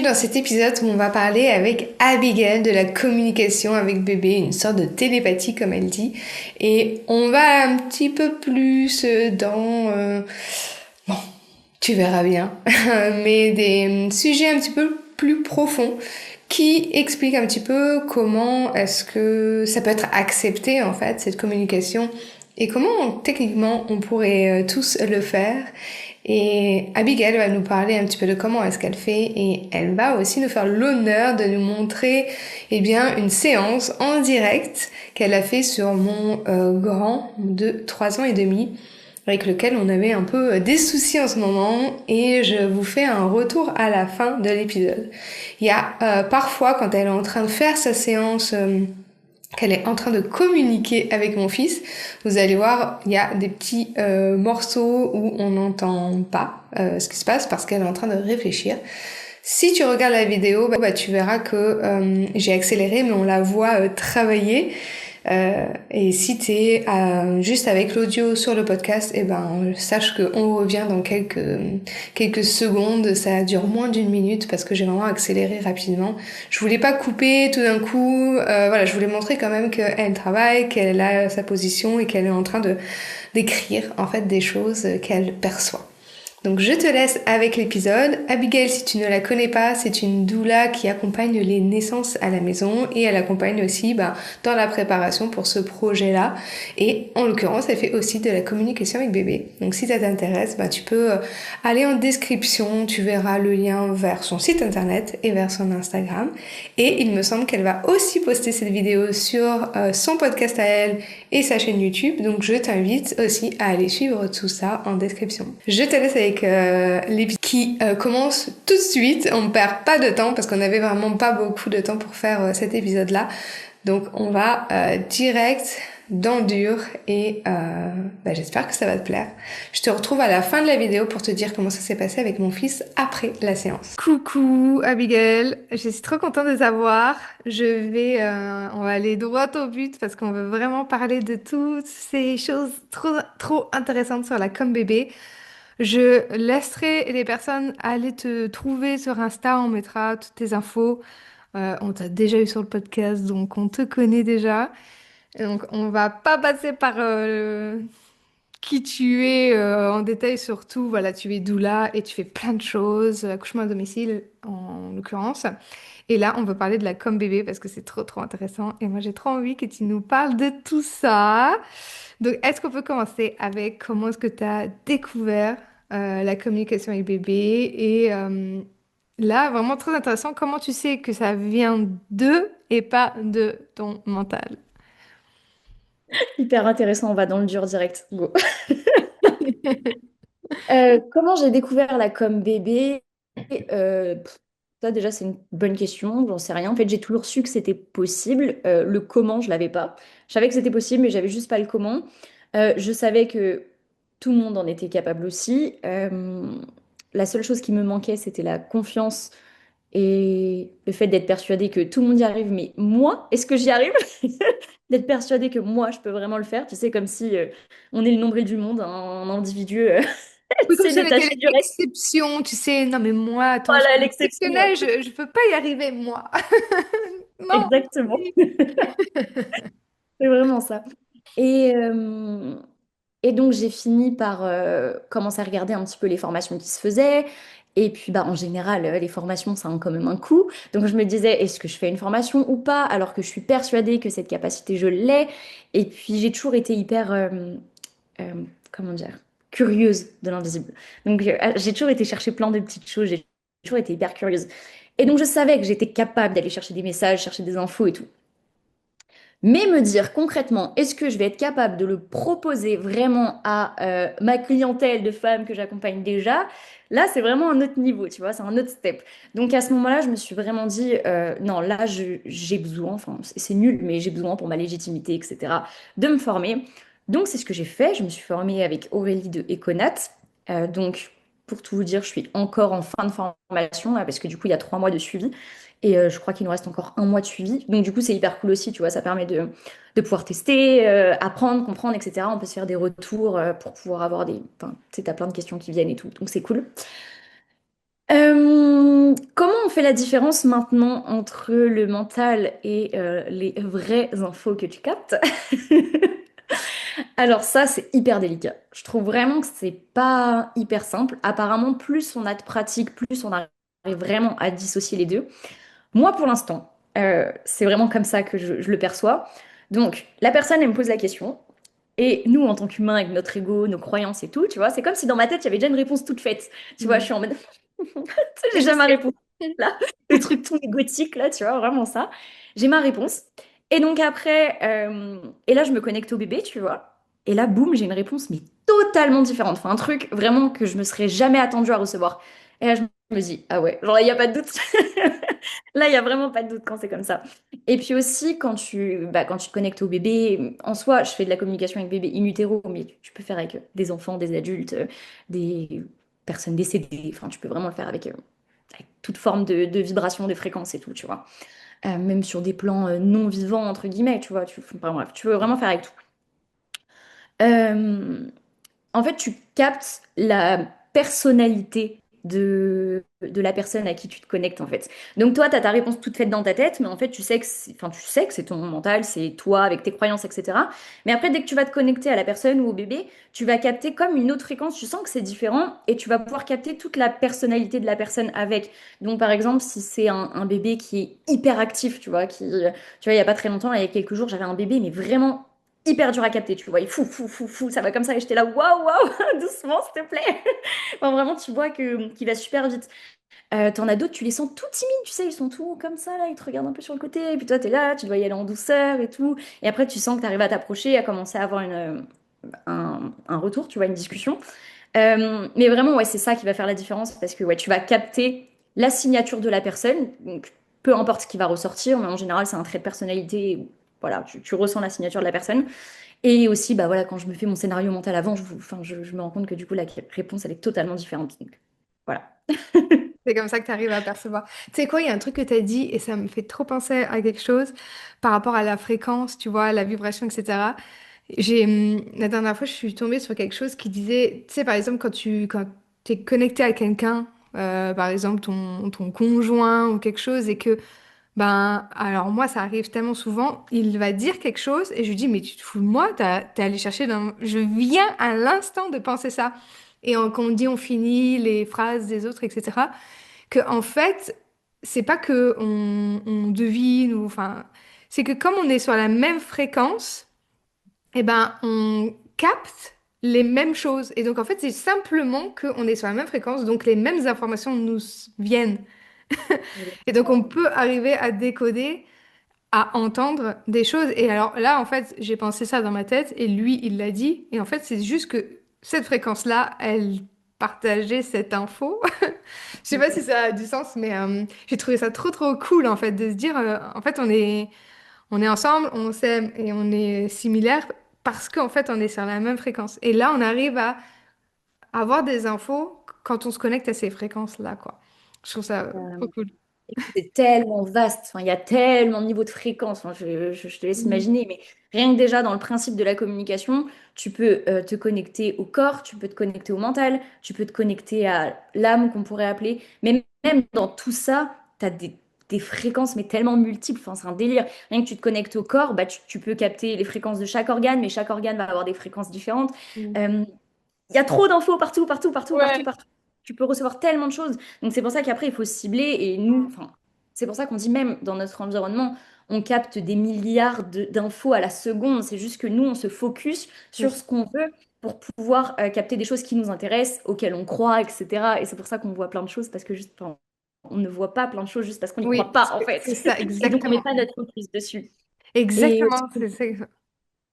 Bienvenue dans cet épisode où on va parler avec Abigail de la communication avec bébé, une sorte de télépathie comme elle dit. Et on va un petit peu plus bon, tu verras bien, mais des sujets un petit peu plus profonds qui expliquent un petit peu comment est-ce que ça peut être accepté en fait, cette communication, et comment techniquement on pourrait tous le faire. Et Abigail va nous parler un petit peu de comment est-ce qu'elle fait, et elle va aussi nous faire l'honneur de nous montrer une séance en direct qu'elle a fait sur mon grand de 3 ans et demi, avec lequel on avait un peu des soucis en ce moment, et je vous fais un retour à la fin de l'épisode. Il y a parfois, quand elle est en train de faire sa séance, qu'elle est en train de communiquer avec mon fils, vous allez voir, il y a des petits morceaux où on n'entend pas ce qui se passe parce qu'elle est en train de réfléchir. Si tu regardes la vidéo, tu verras que j'ai accéléré, mais on la voit travailler. Et si t'es juste avec l'audio sur le podcast, sache qu'on revient dans quelques secondes. Ça dure moins d'une minute parce que j'ai vraiment accéléré rapidement. Je voulais pas couper tout d'un coup. Je voulais montrer quand même qu'elle travaille, qu'elle a sa position et qu'elle est en train de d'écrire en fait des choses qu'elle perçoit. Donc je te laisse avec l'épisode. Abigail, si tu ne la connais pas, c'est une doula qui accompagne les naissances à la maison, et elle accompagne aussi dans la préparation pour ce projet-là. Et en l'occurrence, elle fait aussi de la communication avec bébé. Donc si ça t'intéresse, tu peux aller en description, tu verras le lien vers son site internet et vers son Instagram. Et il me semble qu'elle va aussi poster cette vidéo sur son podcast à elle et sa chaîne YouTube. Donc je t'invite aussi à aller suivre tout ça en description. Je te laisse avec l'épisode qui commence tout de suite. On ne perd pas de temps parce qu'on n'avait vraiment pas beaucoup de temps pour faire cet épisode-là. Donc on va direct dans le dur, et j'espère que ça va te plaire. Je te retrouve à la fin de la vidéo pour te dire comment ça s'est passé avec mon fils après la séance. Coucou Abigail, je suis trop contente de t'avoir. On va aller droit au but parce qu'on veut vraiment parler de toutes ces choses trop intéressantes sur la com bébé. Je laisserai les personnes aller te trouver sur Insta, on mettra toutes tes infos. On t'a déjà eu sur le podcast, donc on te connaît déjà. Et donc on va pas passer par qui tu es en détail surtout. Voilà, tu es doula et tu fais plein de choses, accouchement à domicile en l'occurrence. Et là, on veut parler de la com bébé parce que c'est trop intéressant. Et moi, j'ai trop envie que tu nous parles de tout ça. Donc, est-ce qu'on peut commencer avec comment est-ce que tu as découvert la communication avec bébé? Et là, vraiment très intéressant, comment tu sais que ça vient d'eux et pas de ton mental? Hyper intéressant, on va dans le dur direct. Go. Comment j'ai découvert la com bébé? Ça déjà c'est une bonne question, j'en sais rien. En fait j'ai toujours su que c'était possible. Le comment je l'avais pas. Je savais que c'était possible mais j'avais juste pas le comment. Je savais que tout le monde en était capable aussi. La seule chose qui me manquait c'était la confiance et le fait d'être persuadée que tout le monde y arrive, mais moi, est-ce que j'y arrive? D'être persuadée que moi, je peux vraiment le faire. Tu sais, comme si on est le nombril du monde, un individu Oui, comme s'est si on était détaché du reste. l'exception, tu sais. Non, mais moi, attends, je Voilà suis l'exception. exceptionnelle, je peux pas y arriver, moi. Non. Exactement. C'est vraiment ça. Et, euh, et donc, j'ai fini par commencer à regarder un petit peu les formations qui se faisaient. Et puis, en général, les formations, ça a quand même un coût. Donc, je me disais, est-ce que je fais une formation ou pas? Alors que je suis persuadée que cette capacité, je l'ai. Et puis, j'ai toujours été hyper, euh, comment dire, curieuse de l'invisible. Donc, j'ai toujours été chercher plein de petites choses. J'ai toujours été hyper curieuse. Et donc, je savais que j'étais capable d'aller chercher des messages, chercher des infos et tout. Mais me dire concrètement, est-ce que je vais être capable de le proposer vraiment à ma clientèle de femmes que j'accompagne déjà? Là, c'est vraiment un autre niveau, tu vois, c'est un autre step. Donc à ce moment-là, je me suis vraiment dit, non, là, j'ai besoin, enfin, c'est nul, mais j'ai besoin pour ma légitimité, etc., de me former. Donc c'est ce que j'ai fait. Je me suis formée avec Aurélie de Econat. Donc, pour tout vous dire, je suis encore en fin de formation, là, parce que du coup, il y a 3 mois de suivi. Et je crois qu'il nous reste encore un mois de suivi. Donc du coup, c'est hyper cool aussi, tu vois, ça permet de pouvoir tester, apprendre, comprendre, etc. On peut se faire des retours pour pouvoir avoir des... Enfin, tu sais, t'as plein de questions qui viennent et tout. Donc c'est cool. Comment on fait la différence maintenant entre le mental et les vraies infos que tu captes? Alors ça, c'est hyper délicat. Je trouve vraiment que c'est pas hyper simple. Apparemment, plus on a de pratique, plus on arrive vraiment à dissocier les deux. Moi, pour l'instant, c'est vraiment comme ça que je le perçois. Donc, la personne, elle me pose la question. Et nous, en tant qu'humains, avec notre ego, nos croyances et tout, tu vois, c'est comme si dans ma tête, il y avait déjà une réponse toute faite. Tu vois, je Mm. suis en mode, j'ai Je déjà ma sais. réponse là, le truc tout égotique là, tu vois, vraiment ça. J'ai ma réponse. Et donc après, et là, je me connecte au bébé, tu vois. Et là, boum, j'ai une réponse, mais totalement différente. Enfin, un truc vraiment que je me serais jamais attendue à recevoir. Et là, je me dis, ah ouais, genre là, il n'y a pas de doute. Là, il n'y a vraiment pas de doute quand c'est comme ça. Et puis aussi, quand tu te connectes au bébé, en soi, je fais de la communication avec bébé in utero, mais tu peux faire avec des enfants, des adultes, des personnes décédées. Enfin, tu peux vraiment le faire avec toute forme de vibration, de fréquence et tout, tu vois. Même sur des plans non vivants, entre guillemets, tu vois. Enfin, bref, tu peux vraiment faire avec tout. Euh, En fait, tu captes la personnalité de la personne à qui tu te connectes, en fait. Donc, toi, tu as ta réponse toute faite dans ta tête, mais en fait, tu sais que c'est ton mental, c'est toi avec tes croyances, etc. Mais après, dès que tu vas te connecter à la personne ou au bébé, tu vas capter comme une autre fréquence, tu sens que c'est différent et tu vas pouvoir capter toute la personnalité de la personne avec. Donc, par exemple, si c'est un bébé qui est hyper actif, tu vois, il y a pas très longtemps, il y a quelques jours, j'avais un bébé, mais vraiment hyper dur à capter, tu vois, il fou, fou, fou, fou, ça va comme ça, et j'étais là, waouh, waouh, doucement, s'il te plaît. Enfin, vraiment, tu vois qu'il va super vite. T'en as d'autres, tu les sens tout timides, tu sais, ils sont tout comme ça, là, ils te regardent un peu sur le côté, et puis toi, t'es là, tu dois y aller en douceur et tout. Et après, tu sens que t'arrives à t'approcher, à commencer à avoir un retour, tu vois, une discussion. Mais vraiment, ouais, c'est ça qui va faire la différence, parce que ouais, tu vas capter la signature de la personne, donc peu importe ce qui va ressortir, mais en général, c'est un trait de personnalité. Voilà, tu ressens la signature de la personne. Et aussi, bah voilà, quand je me fais mon scénario mental avant, enfin, je me rends compte que du coup, la réponse, elle est totalement différente. Donc, voilà. C'est comme ça que tu arrives à percevoir. Tu sais quoi, il y a un truc que tu as dit et ça me fait trop penser à quelque chose par rapport à la fréquence, tu vois, la vibration, etc. La dernière fois, je suis tombée sur quelque chose qui disait, tu sais, par exemple, quand t'es connecté à quelqu'un, par exemple ton conjoint ou quelque chose, et que, ben, alors moi, ça arrive tellement souvent, il va dire quelque chose et je lui dis, mais tu te fous de moi, t'es allé chercher dans... Je viens à l'instant de penser ça. Et quand on dit on finit les phrases des autres, etc., que en fait, c'est pas que on devine ou enfin, c'est que comme on est sur la même fréquence, eh ben on capte les mêmes choses. Et donc en fait, c'est simplement qu'on est sur la même fréquence, donc les mêmes informations nous viennent. Et donc on peut arriver à décoder, à entendre des choses. Et alors là, en fait, j'ai pensé ça dans ma tête et lui, il l'a dit. Et en fait, c'est juste que cette fréquence-là, elle partageait cette info. Je sais pas si ça a du sens, mais j'ai trouvé ça trop trop cool en fait de se dire en fait on est ensemble, on s'aime et on est similaires parce qu'en fait on est sur la même fréquence. Et là on arrive à avoir des infos quand on se connecte à ces fréquences-là quoi. Je trouve ça trop cool. C'est tellement vaste, enfin, il y a tellement de niveaux de fréquence, enfin, je te laisse Mm. imaginer, mais rien que déjà dans le principe de la communication, tu peux te connecter au corps, tu peux te connecter au mental, tu peux te connecter à l'âme qu'on pourrait appeler, mais même dans tout ça, tu as des fréquences, mais tellement multiples, enfin, c'est un délire. Rien que tu te connectes au corps, bah, tu peux capter les fréquences de chaque organe, mais chaque organe va avoir des fréquences différentes. Mm. Euh, il y a trop d'infos partout, partout, partout, partout, Ouais. partout. Tu peux recevoir tellement de choses. Donc c'est pour ça qu'après, il faut cibler. Et nous, enfin, c'est pour ça qu'on dit même dans notre environnement, on capte des milliards d'infos à la seconde. C'est juste que nous, on se focus sur Mm. ce qu'on veut pour pouvoir capter des choses qui nous intéressent, auxquelles on croit, etc. Et c'est pour ça qu'on voit plein de choses, parce que juste, enfin, on ne voit pas plein de choses juste parce qu'on n'y croit Oui, pas, en c'est fait. ça Et donc, on met exactement. pas notre focus dessus. Et Exactement, c'est ça.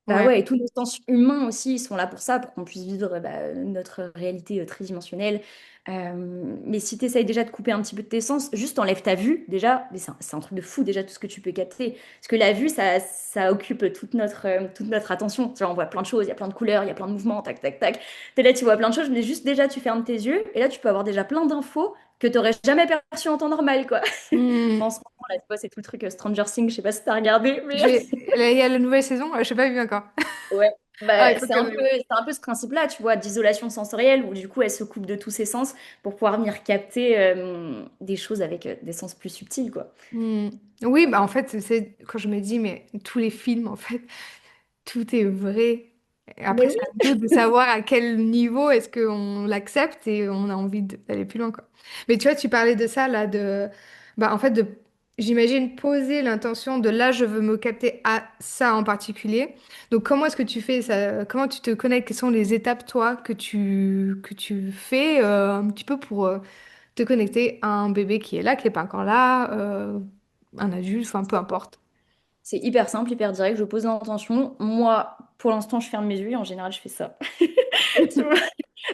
bah Ouais. ouais, et tous nos sens humains aussi, ils sont là pour ça, pour qu'on puisse vivre notre réalité tridimensionnelle. Mais si tu essayes déjà de couper un petit peu de tes sens, juste enlève ta vue, déjà, mais c'est un truc de fou déjà tout ce que tu peux capter. Parce que la vue, ça occupe toute notre attention. Tu vois, on voit plein de choses, il y a plein de couleurs, il y a plein de mouvements, tac, tac, tac. T'es là, tu vois plein de choses, mais juste déjà, tu fermes tes yeux, et là, tu peux avoir déjà plein d'infos que tu n'aurais jamais perçues en temps normal, quoi. En Mm. ce moment, là, tu vois, c'est tout le truc Stranger Things, je sais pas si t'as regardé, mais... Il y a la nouvelle saison, je n'ai pas vu encore. Ouais. Ah, il Bah, faut quand même. c'est un peu ce principe-là, tu vois, d'isolation sensorielle, où du coup, elle se coupe de tous ses sens pour pouvoir venir capter des choses avec des sens plus subtils, quoi. Hmm. Oui, bah en fait, c'est quand je me dis, mais tous les films, en fait, tout est vrai. Et après, Mais c'est oui. à nous de savoir à quel niveau est-ce qu'on l'accepte et on a envie d'aller plus loin, quoi. Mais tu vois, tu parlais de ça, là, bah, en fait, j'imagine, poser l'intention de là, je veux me capter à ça en particulier. Donc, comment est-ce que tu fais ça? Comment tu te connectes? Quelles sont les étapes, toi, que tu fais un petit peu pour te connecter à un bébé qui est là, qui n'est pas encore là, un adulte, enfin, peu importe. C'est hyper simple, hyper direct. Je pose l'intention. Moi, pour l'instant, je ferme mes yeux et en général, je fais ça. Tu vois,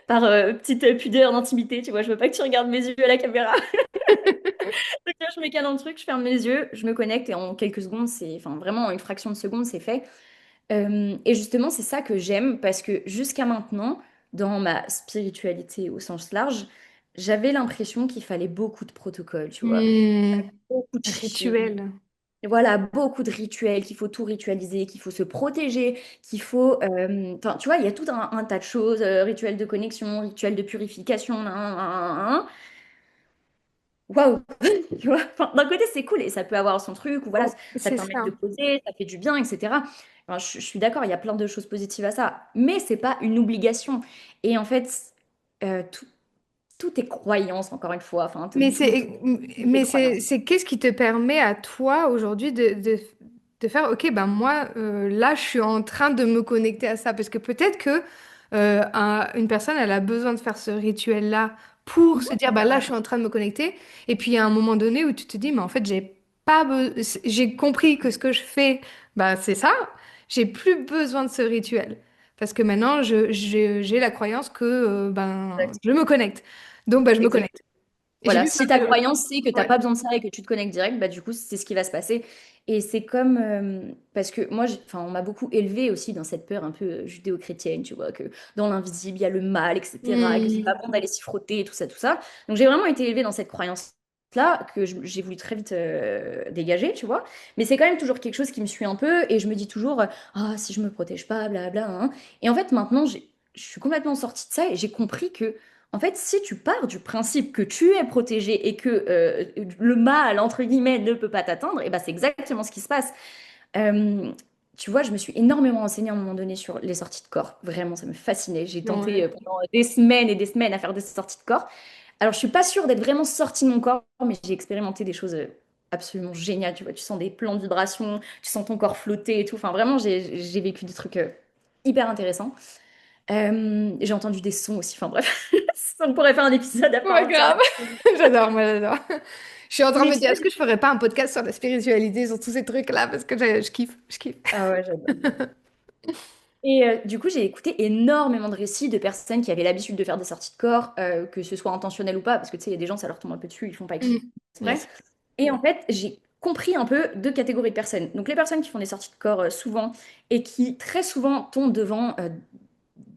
par petite pudeur d'intimité, tu vois. Je veux pas que tu regardes mes yeux à la caméra. Donc là, je me cale dans le truc, je ferme mes yeux, je me connecte et en quelques secondes, enfin vraiment en une fraction de seconde, c'est fait. Et justement, c'est ça que j'aime parce que jusqu'à maintenant, dans ma spiritualité au sens large, j'avais l'impression qu'il fallait beaucoup de protocoles, tu vois. Hmm, Beaucoup de chimie. rituel. Voilà, beaucoup de rituels, qu'il faut tout ritualiser, qu'il faut se protéger, qu'il faut... Enfin, tu vois, il y a tout un tas de choses, rituels de connexion, rituels de purification, nan, nan, nan, nan. Waouh! Tu vois, enfin, d'un côté, c'est cool et ça peut avoir son truc, ou voilà, Oh, ça te c'est permet de ça. te poser, ça fait du bien, etc. Enfin, je suis d'accord, il y a plein de choses positives à ça, mais c'est pas une obligation. Et en fait, tout, tout est croyance, encore une fois, enfin, Mais tout, c'est, tout est mais croyance. c'est qu'est-ce qui te permet à toi aujourd'hui de faire, ok, ben moi, là, je suis en train de me connecter à ça. Parce que peut-être que une personne, elle a besoin de faire ce rituel-là pour se dire, bah là, je suis en train de me connecter. Et puis, il y a un moment donné où tu te dis, mais en fait, j'ai compris que ce que je fais, bah, c'est ça. J'ai plus besoin de ce rituel. Parce que maintenant, j'ai la croyance que ben, Exact. je me connecte. Donc, bah, je me Exact. connecte. Et j'ai Voilà, vu si ta que... croyance c'est que t'as Ouais. pas besoin de ça et que tu te connectes direct, bah du coup c'est ce qui va se passer. Et c'est comme parce que moi, enfin, on m'a beaucoup élevé aussi dans cette peur un peu judéo-chrétienne, tu vois, que dans l'invisible il y a le mal, etc. Et que c'est pas Hmm. bon d'aller s'y frotter, et tout ça, tout ça. Donc j'ai vraiment été élevée dans cette croyance-là que j'ai voulu très vite dégager, tu vois. Mais c'est quand même toujours quelque chose qui me suit un peu et je me dis toujours, ah si je me protège pas, blabla. Hein. Et en fait maintenant je suis complètement sortie de ça et j'ai compris que en fait, si tu pars du principe que tu es protégé et que le mal, entre guillemets, ne peut pas t'atteindre, et ben c'est exactement ce qui se passe. Euh, Tu vois, je me suis énormément renseignée à un moment donné sur les sorties de corps. Vraiment, ça me fascinait. J'ai tenté Ouais. pendant des semaines et des semaines à faire des sorties de corps. Alors, je suis pas sûre d'être vraiment sortie de mon corps, mais j'ai expérimenté des choses absolument géniales. Tu vois, tu sens des plans de vibration, tu sens ton corps flotter et tout. Enfin, vraiment, j'ai vécu des trucs hyper intéressants. J'ai entendu des sons aussi. Enfin, bref, on pourrait faire un épisode à part Ouais, entière grave. là-dessus. J'adore, moi, j'adore. Je suis en train de Mais me tu dire, vois, est-ce que je ferais pas un podcast sur la spiritualité, sur tous ces trucs-là, parce que je kiffe, je kiffe. ah ouais, j'adore. Et du coup, j'ai écouté énormément de récits de personnes qui avaient l'habitude de faire des sorties de corps, que ce soit intentionnel ou pas, parce que tu sais, il y a des gens, ça leur tombe un peu dessus, ils font pas Mm. exprès. Yes. Et en fait, j'ai compris un peu deux catégories de personnes. Donc, les personnes qui font des sorties de corps souvent et qui très souvent tombent devant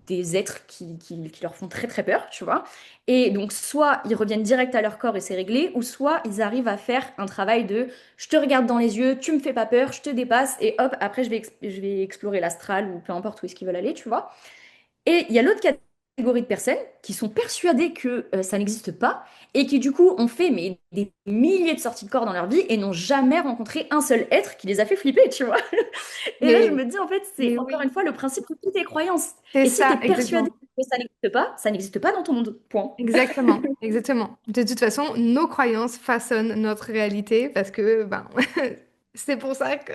des êtres qui leur font très très peur, tu vois. Et donc, soit ils reviennent direct à leur corps et c'est réglé, ou soit ils arrivent à faire un travail de je te regarde dans les yeux, tu me fais pas peur, je te dépasse, et hop, après je vais explorer l'astral ou peu importe où est-ce qu'ils veulent aller, tu vois. Et il y a l'autre catégorie de personnes qui sont persuadées que ça n'existe pas et qui du coup ont fait mais, des milliers de sorties de corps dans leur vie et n'ont jamais rencontré un seul être qui les a fait flipper, tu vois. Et là, je Mais, me dis, en fait, c'est mais encore une oui, fois le principe de toutes tes croyances. c'est Et si tu ça, es persuadé exactement. que ça n'existe pas dans ton monde. Point. Exactement, exactement. De toute façon, nos croyances façonnent notre réalité parce que, ben, c'est pour ça que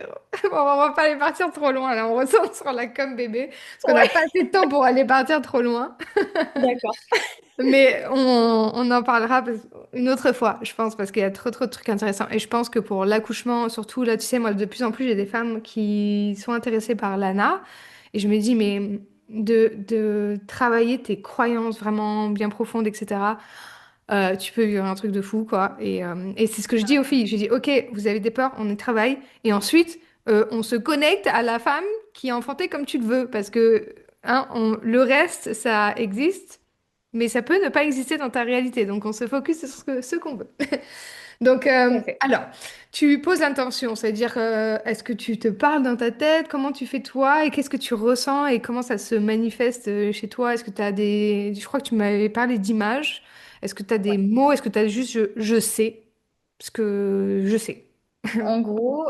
bon, on va pas aller partir trop loin. Là, on ressort sur la com bébé parce qu'on n'a Ouais, pas assez de temps pour aller partir trop loin. d'accord. Mais on en parlera une autre fois, je pense, parce qu'il y a trop, trop de trucs intéressants. Et je pense que pour l'accouchement, surtout là, tu sais, moi, de plus en plus, j'ai des femmes qui sont intéressées par l'ANA. Et je me dis, mais de travailler tes croyances vraiment bien profondes, etc., tu peux vivre un truc de fou, quoi. Et c'est ce que je dis aux filles. Je dis, OK, vous avez des peurs, on y travaille. Et ensuite, on se connecte à la femme qui est enfantée comme tu le veux. Parce que hein, le reste, ça existe. Mais ça peut ne pas exister dans ta réalité, donc on se focus sur ce qu'on veut. Donc, Tout à fait. alors, tu poses l'intention, c'est-à-dire, est-ce que tu te parles dans ta tête, comment tu fais toi, et qu'est-ce que tu ressens, et comment ça se manifeste chez toi? Est-ce que tu as des... Je crois que tu m'avais parlé d'images. Est-ce que tu as des Ouais. mots? Est-ce que tu as juste je sais? Parce que je sais. En gros,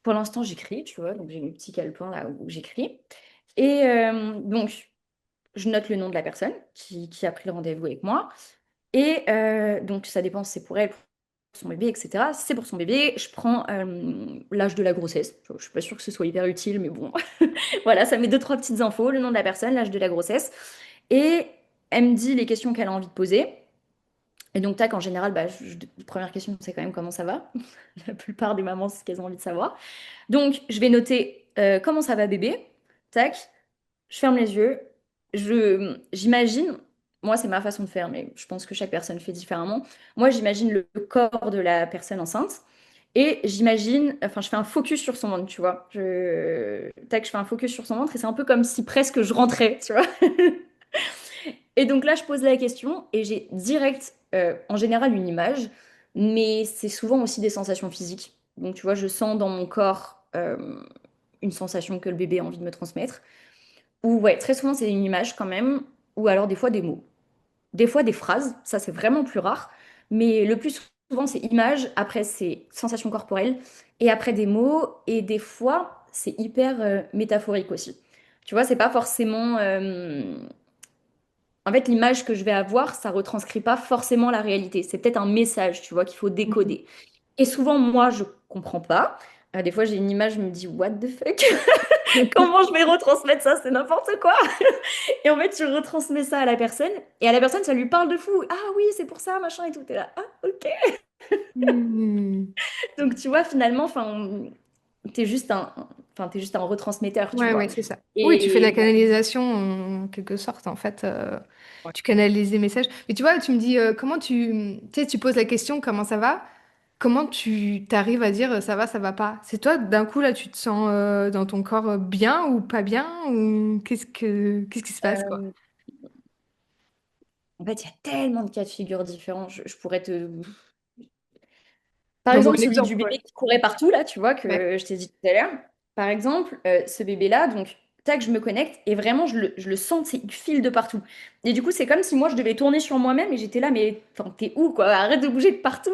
pour l'instant, j'écris, tu vois, donc j'ai mon petit calepin là où j'écris. Et donc, je note le nom de la personne qui a pris le rendez-vous avec moi. Et donc, ça dépend si c'est pour elle, pour son bébé, etc. Si c'est pour son bébé, je prends l'âge de la grossesse. Je suis pas sûre que ce soit hyper utile, mais bon, voilà, ça met deux, trois petites infos, le nom de la personne, l'âge de la grossesse. Et elle me dit les questions qu'elle a envie de poser. Et donc, tac, en général, bah, première question, c'est quand même comment ça va. La plupart des mamans, c'est ce qu'elles ont envie de savoir. Donc, je vais noter comment ça va bébé. Tac, je ferme les yeux. J'imagine, moi, c'est ma façon de faire, mais je pense que chaque personne fait différemment. Moi, j'imagine le corps de la personne enceinte. Et j'imagine, enfin, je fais un focus sur son ventre, tu vois. Tac, je fais un focus sur son ventre et c'est un peu comme si presque je rentrais, tu vois. Et donc là, je pose la question et j'ai direct, en général, une image, mais c'est souvent aussi des sensations physiques. Donc, tu vois, je sens dans mon corps une sensation que le bébé a envie de me transmettre. Ou ouais, très souvent, c'est une image quand même, ou alors des fois des mots. Des fois des phrases, ça c'est vraiment plus rare, mais le plus souvent, c'est image, après c'est sensation corporelle, et après des mots, et des fois, c'est hyper métaphorique aussi. Tu vois, c'est pas forcément. En fait, l'image que je vais avoir, ça retranscrit pas forcément la réalité. C'est peut-être un message, tu vois, qu'il faut Mhm. décoder. Et souvent, moi, je comprends pas. Des fois, j'ai une image, je me dis, what the fuck? Comment je vais retransmettre ça? C'est n'importe quoi. Et en fait, tu retransmets ça à la personne, et à la personne, ça lui parle de fou. Ah oui, c'est pour ça, machin et tout. T'es là, ah, ok. Hmm. Donc, tu vois, finalement, t'es juste un retransmetteur, tu Ouais, vois. ouais, c'est ça. Oui, tu fais de la Et canalisation en quelque sorte, en fait. Tu canalises les messages. Mais tu vois, tu me dis, comment tu sais, tu poses la question, comment ça va? Comment tu t'arrives à dire ça va pas? C'est toi, d'un coup, là, tu te sens dans ton corps bien ou pas bien? Ou qu'est-ce qui se passe, quoi? euh, en fait, il y a tellement de cas de figure différents. Je pourrais te. Par Donne-moi exemple, un celui du exemple, bébé ouais. qui courait partout, là, tu vois, Ouais. que je t'ai dit tout à l'heure. Par exemple, ce bébé-là, donc, tac, je me connecte et vraiment, je le sens, il file de partout. Et du coup, c'est comme si moi, je devais tourner sur moi-même et j'étais là, mais enfin, t'es où, quoi? Arrête de bouger de partout.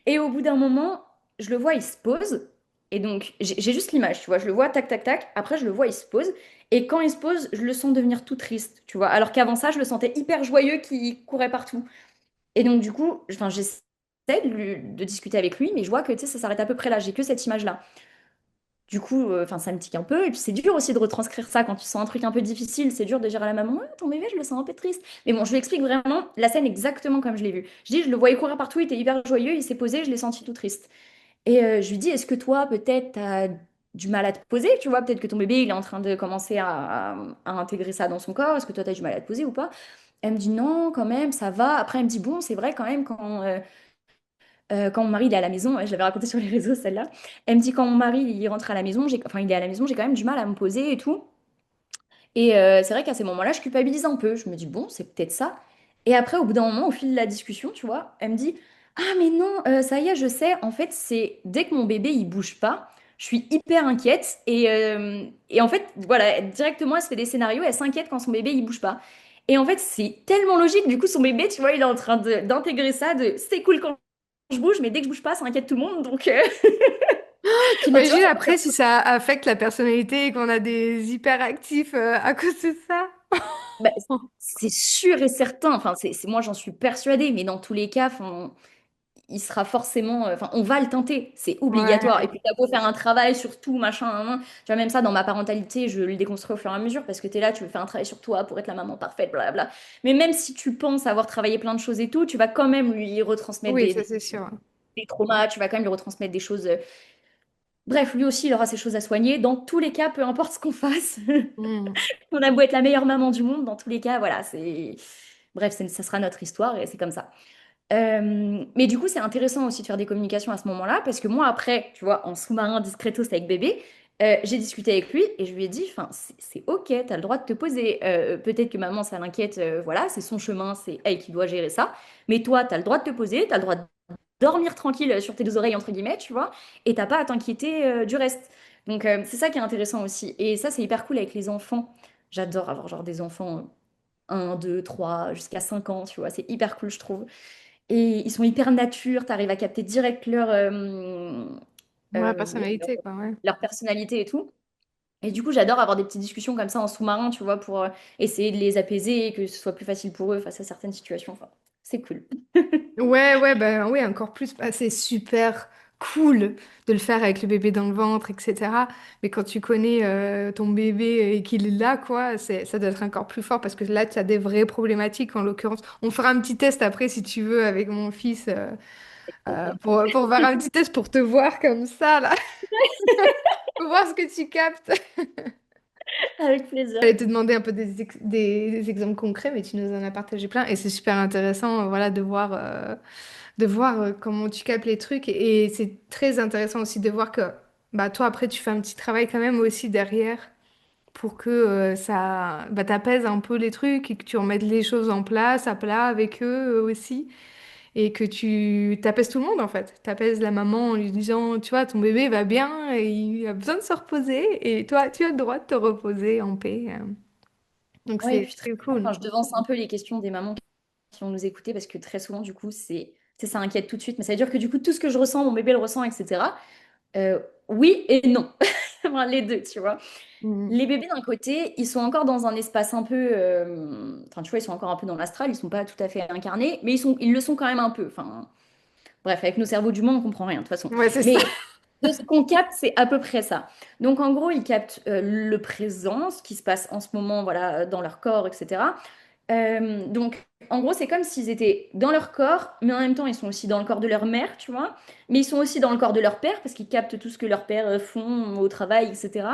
Et au bout d'un moment, je le vois, il se pose. Et donc, j'ai juste l'image, tu vois. Je le vois, tac, tac, tac. Après, je le vois, il se pose. Et quand il se pose, je le sens devenir tout triste, tu vois. Alors qu'avant ça, je le sentais hyper joyeux qui courait partout. Et donc, du coup, enfin, j'essaie de discuter avec lui, mais je vois que, tu sais, ça s'arrête à peu près là. J'ai que cette image-là. Du coup, enfin, ça me tique un peu. Et puis, c'est dur aussi de retranscrire ça quand tu sens un truc un peu difficile. C'est dur de dire à la maman, ouais, ton bébé, je le sens un peu triste. Mais bon, je lui explique vraiment la scène exactement comme je l'ai vue. Je dis, je le voyais courir partout, il était hyper joyeux, il s'est posé, je l'ai senti tout triste. Et je lui dis, est-ce que toi, peut-être, tu as du mal à te poser, tu vois? Peut-être que ton bébé, il est en train de commencer à intégrer ça dans son corps. Est-ce que toi, tu as du mal à te poser ou pas? Elle me dit non, quand même, ça va. Après, elle me dit, bon, c'est vrai quand même, quand mon mari il est à la maison, ouais, je l'avais raconté sur les réseaux celle-là, elle me dit quand mon mari il rentre à la maison, enfin il est à la maison, j'ai quand même du mal à me poser et tout. Et c'est vrai qu'à ces moments-là, je culpabilise un peu. Je me dis bon, c'est peut-être ça. Et après, au bout d'un moment, au fil de la discussion, tu vois, elle me dit ah mais non, ça y est, je sais. En fait, c'est dès que mon bébé il bouge pas, je suis hyper inquiète et en fait, voilà, directement, elle se fait des scénarios, elle s'inquiète quand son bébé il bouge pas. Et en fait, c'est tellement logique. Du coup, son bébé, tu vois, il est en train d'intégrer ça, de c'est cool quand je bouge, mais dès que je bouge pas, ça inquiète tout le monde. Donc, enfin, tu vois, T'imagines après si ça affecte la personnalité et qu'on a des hyperactifs à cause de ça? bah, c'est sûr et certain. Enfin, moi, j'en suis persuadée. Mais dans tous les cas, enfin, il sera forcément. Enfin, on va le teinter. C'est obligatoire. Et Ouais. puis, t'as beau faire un travail sur tout, machin, hein, hein. Tu vois, même ça, dans ma parentalité, je le déconstruis au fur et à mesure parce que t'es là, tu veux faire un travail sur toi pour être la maman parfaite, blablabla. Mais même si tu penses avoir travaillé plein de choses et tout, tu vas quand même lui retransmettre Oui, des, ça des, c'est sûr. des traumas. Tu vas quand même lui retransmettre des choses. Bref, lui aussi, il aura ses choses à soigner. Dans tous les cas, peu importe ce qu'on fasse. Hmm. On a beau être la meilleure maman du monde, dans tous les cas, voilà, c'est. Bref, ça sera notre histoire et c'est comme ça. Mais du coup, c'est intéressant aussi de faire des communications à ce moment-là, parce que moi, après, tu vois, en sous-marin discretos avec bébé, j'ai discuté avec lui et je lui ai dit, enfin, c'est ok, t'as le droit de te poser. Peut-être que maman, ça l'inquiète, voilà, c'est son chemin, c'est elle qui doit gérer ça. Mais toi, t'as le droit de te poser, t'as le droit dormir tranquille sur tes deux oreilles, entre guillemets, tu vois, et t'as pas à t'inquiéter du reste. Donc, c'est ça qui est intéressant aussi. Et ça, c'est hyper cool avec les enfants. J'adore avoir genre des enfants 1, 2, 3, jusqu'à 5 ans, tu vois, c'est hyper cool, je trouve. Et ils sont hyper nature, t'arrives à capter direct Ouais, ouais, personnalité, quoi, ouais. leur personnalité et tout. Et du coup, j'adore avoir des petites discussions comme ça en sous-marin, tu vois, pour essayer de les apaiser et que ce soit plus facile pour eux face à certaines situations. Enfin, c'est cool. Ouais, ouais, bah oui, encore plus. Bah, c'est super cool de le faire avec le bébé dans le ventre, etc. Mais quand tu connais ton bébé et qu'il est là, quoi, ça doit être encore plus fort parce que là, tu as des vraies problématiques en l'occurrence. On fera un petit test après si tu veux avec mon fils pour faire un petit test pour te voir comme ça, là, pour voir ce que tu captes. Avec plaisir. J'allais te demander un peu des exemples concrets, mais tu nous en as partagé plein et c'est super intéressant, voilà, de voir comment tu captes les trucs. Et c'est très intéressant aussi de voir que bah, toi, après, tu fais un petit travail quand même aussi derrière pour que ça bah, t'apaise un peu les trucs et que tu remettes les choses en place, à plat avec eux aussi. Et que tu t'apaises tout le monde en fait. T'apaises la maman en lui disant, tu vois, ton bébé va bien et il a besoin de se reposer. Et toi, tu as le droit de te reposer en paix. Donc Ouais, et c'est puis très très souvent, cool. enfin, je devance un peu les questions des mamans qui vont nous écouter parce que très souvent, du coup, ça inquiète tout de suite. Mais ça veut dire que du coup, tout ce que je ressens, mon bébé le ressent, etc. Oui et non. Enfin, les deux, tu vois. Mm. Les bébés, d'un côté, ils sont encore dans un espace un peu. Enfin, tu vois, ils sont encore un peu dans l'astral, ils sont pas tout à fait incarnés, mais ils le sont quand même un peu. Enfin, bref, avec nos cerveaux d'humains, on comprend rien, de toute façon. Ouais, c'est ça. Mais de ce qu'on capte, c'est à peu près ça. Donc, en gros, ils captent le présent, ce qui se passe en ce moment, voilà, dans leur corps, etc. Donc, en gros, c'est comme s'ils étaient dans leur corps, mais en même temps, ils sont aussi dans le corps de leur mère, tu vois. Mais ils sont aussi dans le corps de leur père, parce qu'ils captent tout ce que leurs pères font au travail, etc.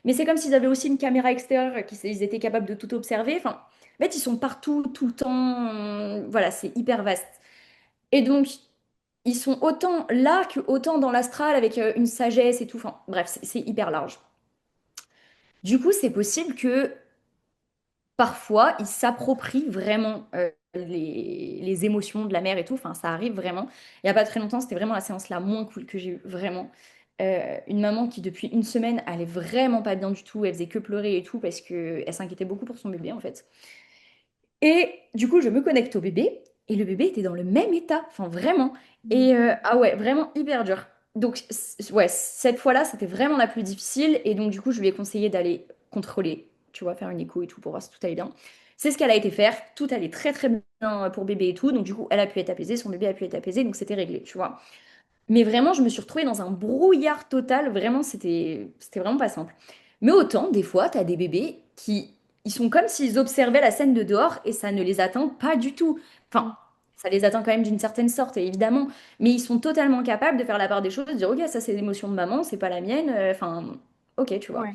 Mais c'est comme s'ils avaient aussi une caméra extérieure, qu'ils étaient capables de tout observer. Enfin, en fait, ils sont partout, tout le temps. Voilà, c'est hyper vaste. Et donc, ils sont autant là que autant dans l'astral, avec une sagesse et tout. Enfin, bref, c'est hyper large. Du coup, c'est possible que parfois, ils s'approprient vraiment les émotions de la mère et tout. Enfin, ça arrive vraiment. Il n'y a pas très longtemps, c'était vraiment la séance la moins cool que j'ai eue, vraiment. Une maman qui, depuis une semaine, allait vraiment pas bien du tout. Elle faisait que pleurer et tout parce qu'elle s'inquiétait beaucoup pour son bébé, en fait. Et du coup, je me connecte au bébé et le bébé était dans le même état. Enfin, vraiment. Et ah ouais, vraiment hyper dur. Donc, ouais, cette fois-là, c'était vraiment la plus difficile. Et donc, du coup, je lui ai conseillé d'aller contrôler, tu vois, faire une écho et tout pour voir si tout allait bien. C'est ce qu'elle a été faire. Tout allait très, très bien pour bébé et tout. Donc, du coup, elle a pu être apaisée, son bébé a pu être apaisé. Donc, c'était réglé, tu vois. Mais vraiment, je me suis retrouvée dans un brouillard total. Vraiment, c'était vraiment pas simple. Mais autant, des fois, tu as des bébés qui ils sont comme s'ils observaient la scène de dehors et ça ne les atteint pas du tout. Enfin, ça les atteint quand même d'une certaine sorte, évidemment. Mais ils sont totalement capables de faire la part des choses, de dire, OK, ça, c'est l'émotion de maman, c'est pas la mienne. Enfin, OK, tu vois. Ouais.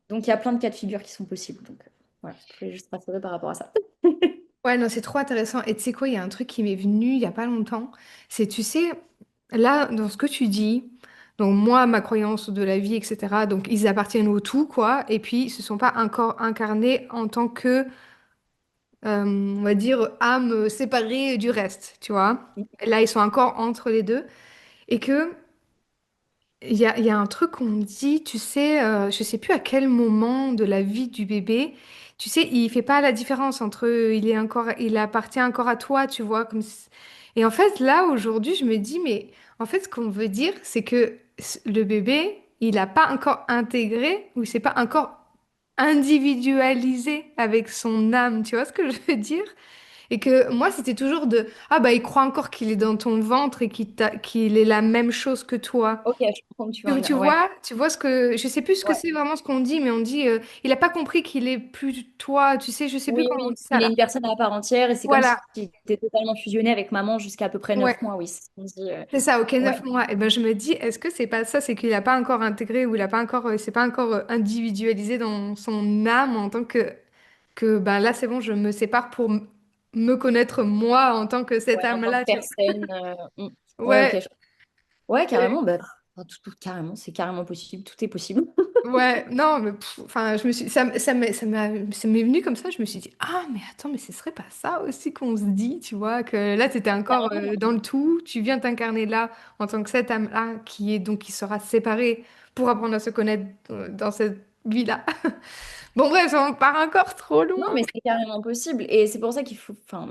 Donc, il y a plein de cas de figure qui sont possibles. Donc, voilà, je voulais juste rassurer par rapport à ça. Ouais, non, c'est trop intéressant. Et tu sais quoi, il y a un truc qui m'est venu il y a pas longtemps. C'est, tu sais, là, dans ce que tu dis, donc moi, ma croyance de la vie, etc., donc ils appartiennent au tout, quoi, et puis ils se sont pas encore incarnés en tant que, on va dire, âme séparée du reste, tu vois. Là, ils sont encore entre les deux. Et que il y a un truc qu'on dit, tu sais, je sais plus à quel moment de la vie du bébé, tu sais, il fait pas la différence entre il appartient encore à toi, tu vois, Et en fait, là, aujourd'hui, je me dis, mais en fait, ce qu'on veut dire, c'est que le bébé, il n'a pas encore intégré ou il s'est pas encore individualisé avec son âme, tu vois ce que je veux dire? Et que moi, c'était toujours ah bah, il croit encore qu'il est dans ton ventre et qu'il est la même chose que toi. OK, je comprends que tu veux en venir. Ouais. Tu vois ce que, je sais plus ce que Ouais. c'est vraiment ce qu'on dit, mais on dit, il a pas compris qu'il est plus toi, tu sais, je sais plus Oui, comment on oui, dit ça il est là. une personne à part entière et c'est comme s'il Voilà, était totalement fusionné avec maman jusqu'à à peu près ouais, 9 mois, oui, c'est ce qu'on dit. c'est ça, ok, Ouais. 9 mois. Et ben je me dis, est-ce que c'est pas ça, c'est qu'il a pas encore intégré ou il a pas encore, c'est pas encore individualisé dans son âme en tant que ben là c'est bon, je me sépare pour me connaître moi en tant que cette Ouais, en tant que âme-là, tu vois. personne. Ouais, ok. Ouais. Ouais, carrément, bah, enfin, carrément, c'est carrément possible, tout est possible. Ouais, non, mais enfin, je me suis, ça m'est venu comme ça. Je me suis dit, ah, mais attends, mais ce serait pas ça aussi qu'on se dit, tu vois, que là, t'étais encore dans le tout. Tu viens t'incarner là en tant que cette âme-là qui est donc qui sera séparée pour apprendre à se connaître dans cette vie-là. Bon, bref, ça part encore trop Non, loin. mais c'est carrément possible. Et c'est pour ça qu'il faut. Enfin,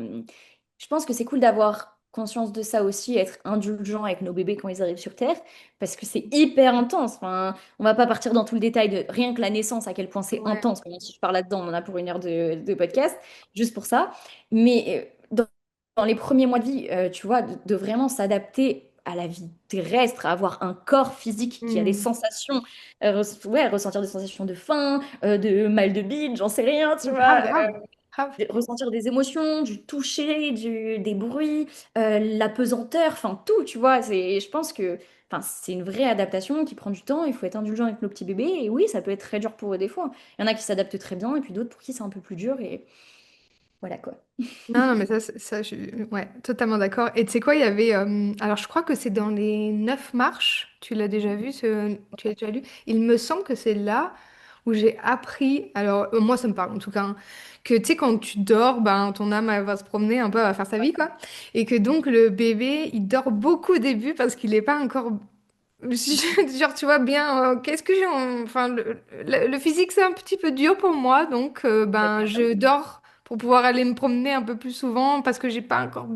je pense que c'est cool d'avoir conscience de ça aussi, être indulgent avec nos bébés quand ils arrivent sur Terre, parce que c'est hyper intense. Enfin, on va pas partir dans tout le détail de rien que la naissance, à quel point c'est Ouais. intense. Même si je parle là-dedans, on en a pour 1 heure de podcast, juste pour ça. Mais dans les premiers mois de vie, tu vois, de vraiment s'adapter à la vie terrestre, à avoir un corps physique qui a des Hmm. sensations, ouais, ressentir des sensations de faim, de mal de bide, j'en sais rien, tu Grave, vois, grave, grave. ressentir des émotions, du toucher, des bruits, la pesanteur, enfin tout, tu vois. Je pense que enfin, c'est une vraie adaptation qui prend du temps. Il faut être indulgent avec nos petits bébés. Et oui, ça peut être très dur pour eux des fois. Il y en a qui s'adaptent très bien et puis d'autres pour qui c'est un peu plus dur. Et voilà quoi. Non, non, mais ça, ouais, totalement d'accord. Et tu sais quoi, il y avait, alors je crois que c'est dans les 9 marches, tu l'as déjà vu, tu l'as déjà lu. Il me semble que c'est là où j'ai appris, alors moi ça me parle en tout cas, hein, que tu sais, quand tu dors, ben, ton âme elle va se promener un peu, elle va faire sa vie, quoi. Et que donc le bébé, il dort beaucoup au début parce qu'il n'est pas encore, genre, tu vois bien, qu'est-ce que j'ai, enfin, le physique c'est un petit peu dur pour moi, donc ben, je dors pour pouvoir aller me promener un peu plus souvent parce que j'ai pas encore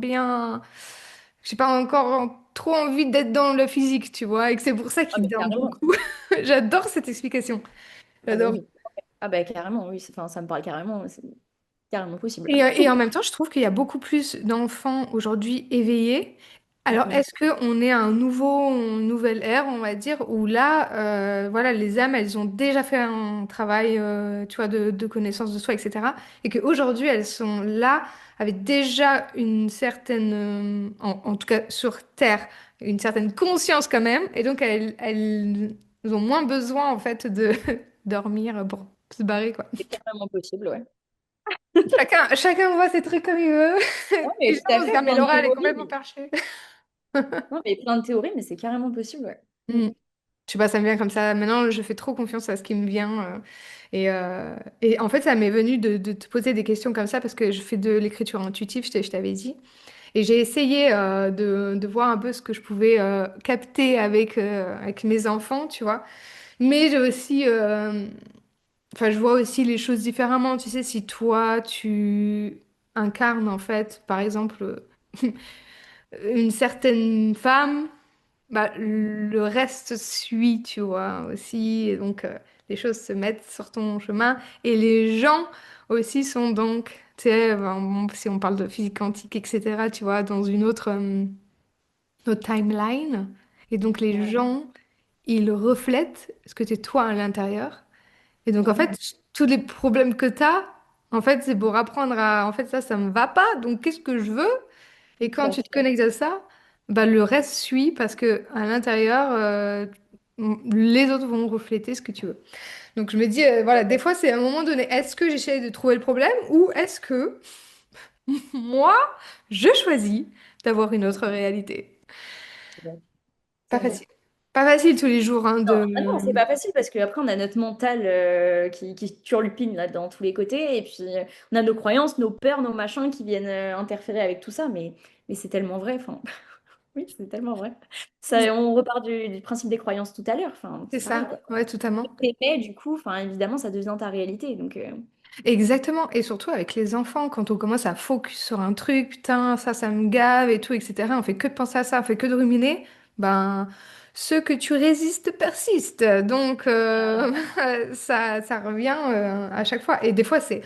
trop envie d'être dans le physique, tu vois, et que c'est pour ça Ah, qu'il mais dort carrément. beaucoup. J'adore cette explication. Ah, bah J'adore. oui. Ah, bah carrément, oui. Enfin, ça me parle carrément. C'est carrément possible. Et en même temps, je trouve qu'il y a beaucoup plus d'enfants aujourd'hui éveillés. Alors, Mm, est-ce qu'on est à une nouvelle ère, on va dire, où là, voilà, les âmes, elles ont déjà fait un travail, tu vois, de connaissance de soi, etc. Et qu'aujourd'hui, elles sont là avec déjà une certaine, en tout cas sur Terre, une certaine conscience quand même. Et donc, elles ont moins besoin, en fait, de dormir pour se barrer, quoi. c'est carrément possible, ouais. Chacun voit ses trucs comme il veut. Ouais, mais Et tout à j'avoue fait, que mais plein de Laura, elle est complètement théories. perchée. Non, mais plein de théories, mais c'est carrément possible, ouais. Mm. Mm. Je sais pas, ça me vient comme ça. Maintenant, je fais trop confiance à ce qui me vient. Et en fait, ça m'est venu de te poser des questions comme ça parce que je fais de l'écriture intuitive, je t'avais dit. Et j'ai essayé de voir un peu ce que je pouvais capter avec mes enfants, tu vois. Mais j'ai aussi, enfin, je vois aussi les choses différemment. Tu sais, si toi, tu incarnes, en fait, par exemple, une certaine femme, bah, le reste suit, tu vois, aussi. Et donc, les choses se mettent sur ton chemin. Et les gens aussi sont donc, tu sais, ben, bon, si on parle de physique quantique, etc., tu vois, dans autre timeline. Et donc, les Ouais, gens, ils reflètent ce que tu es toi à l'intérieur. Et donc, en fait, carrément. tous les problèmes que tu as, en fait, c'est pour apprendre à, en fait, ça me va pas. Donc, qu'est-ce que je veux? Et Tout quand à tu te fait. connectes à ça, bah, le reste suit parce que à l'intérieur, les autres vont refléter ce que tu veux. Donc je me dis, voilà, des fois c'est à un moment donné, est-ce que j'essaie de trouver le problème ou est-ce que moi, je choisis d'avoir une autre réalité? C'est vrai. Pas C'est vrai. facile. Pas facile tous les jours, hein, Non, ah non, c'est de... pas facile parce qu'après, on a notre mental qui turlupine là dans tous les côtés. Et puis, on a nos croyances, nos peurs, nos machins qui viennent interférer avec tout ça. Mais c'est tellement vrai. Enfin, oui, c'est tellement vrai. Ça, on repart du principe des croyances tout à l'heure. Enfin, C'est c'est pareil, ça, quoi. ouais, totalement. T'aimais, du coup, enfin, évidemment, ça devient ta réalité. Donc, Exactement, et surtout avec les enfants, quand on commence à focus sur un truc, putain, ça me gave et tout, etc. On fait que de penser à ça, on fait que de ruminer, ben, ce que tu résistes persiste. Donc, ça revient à chaque fois. Et des fois, c'est,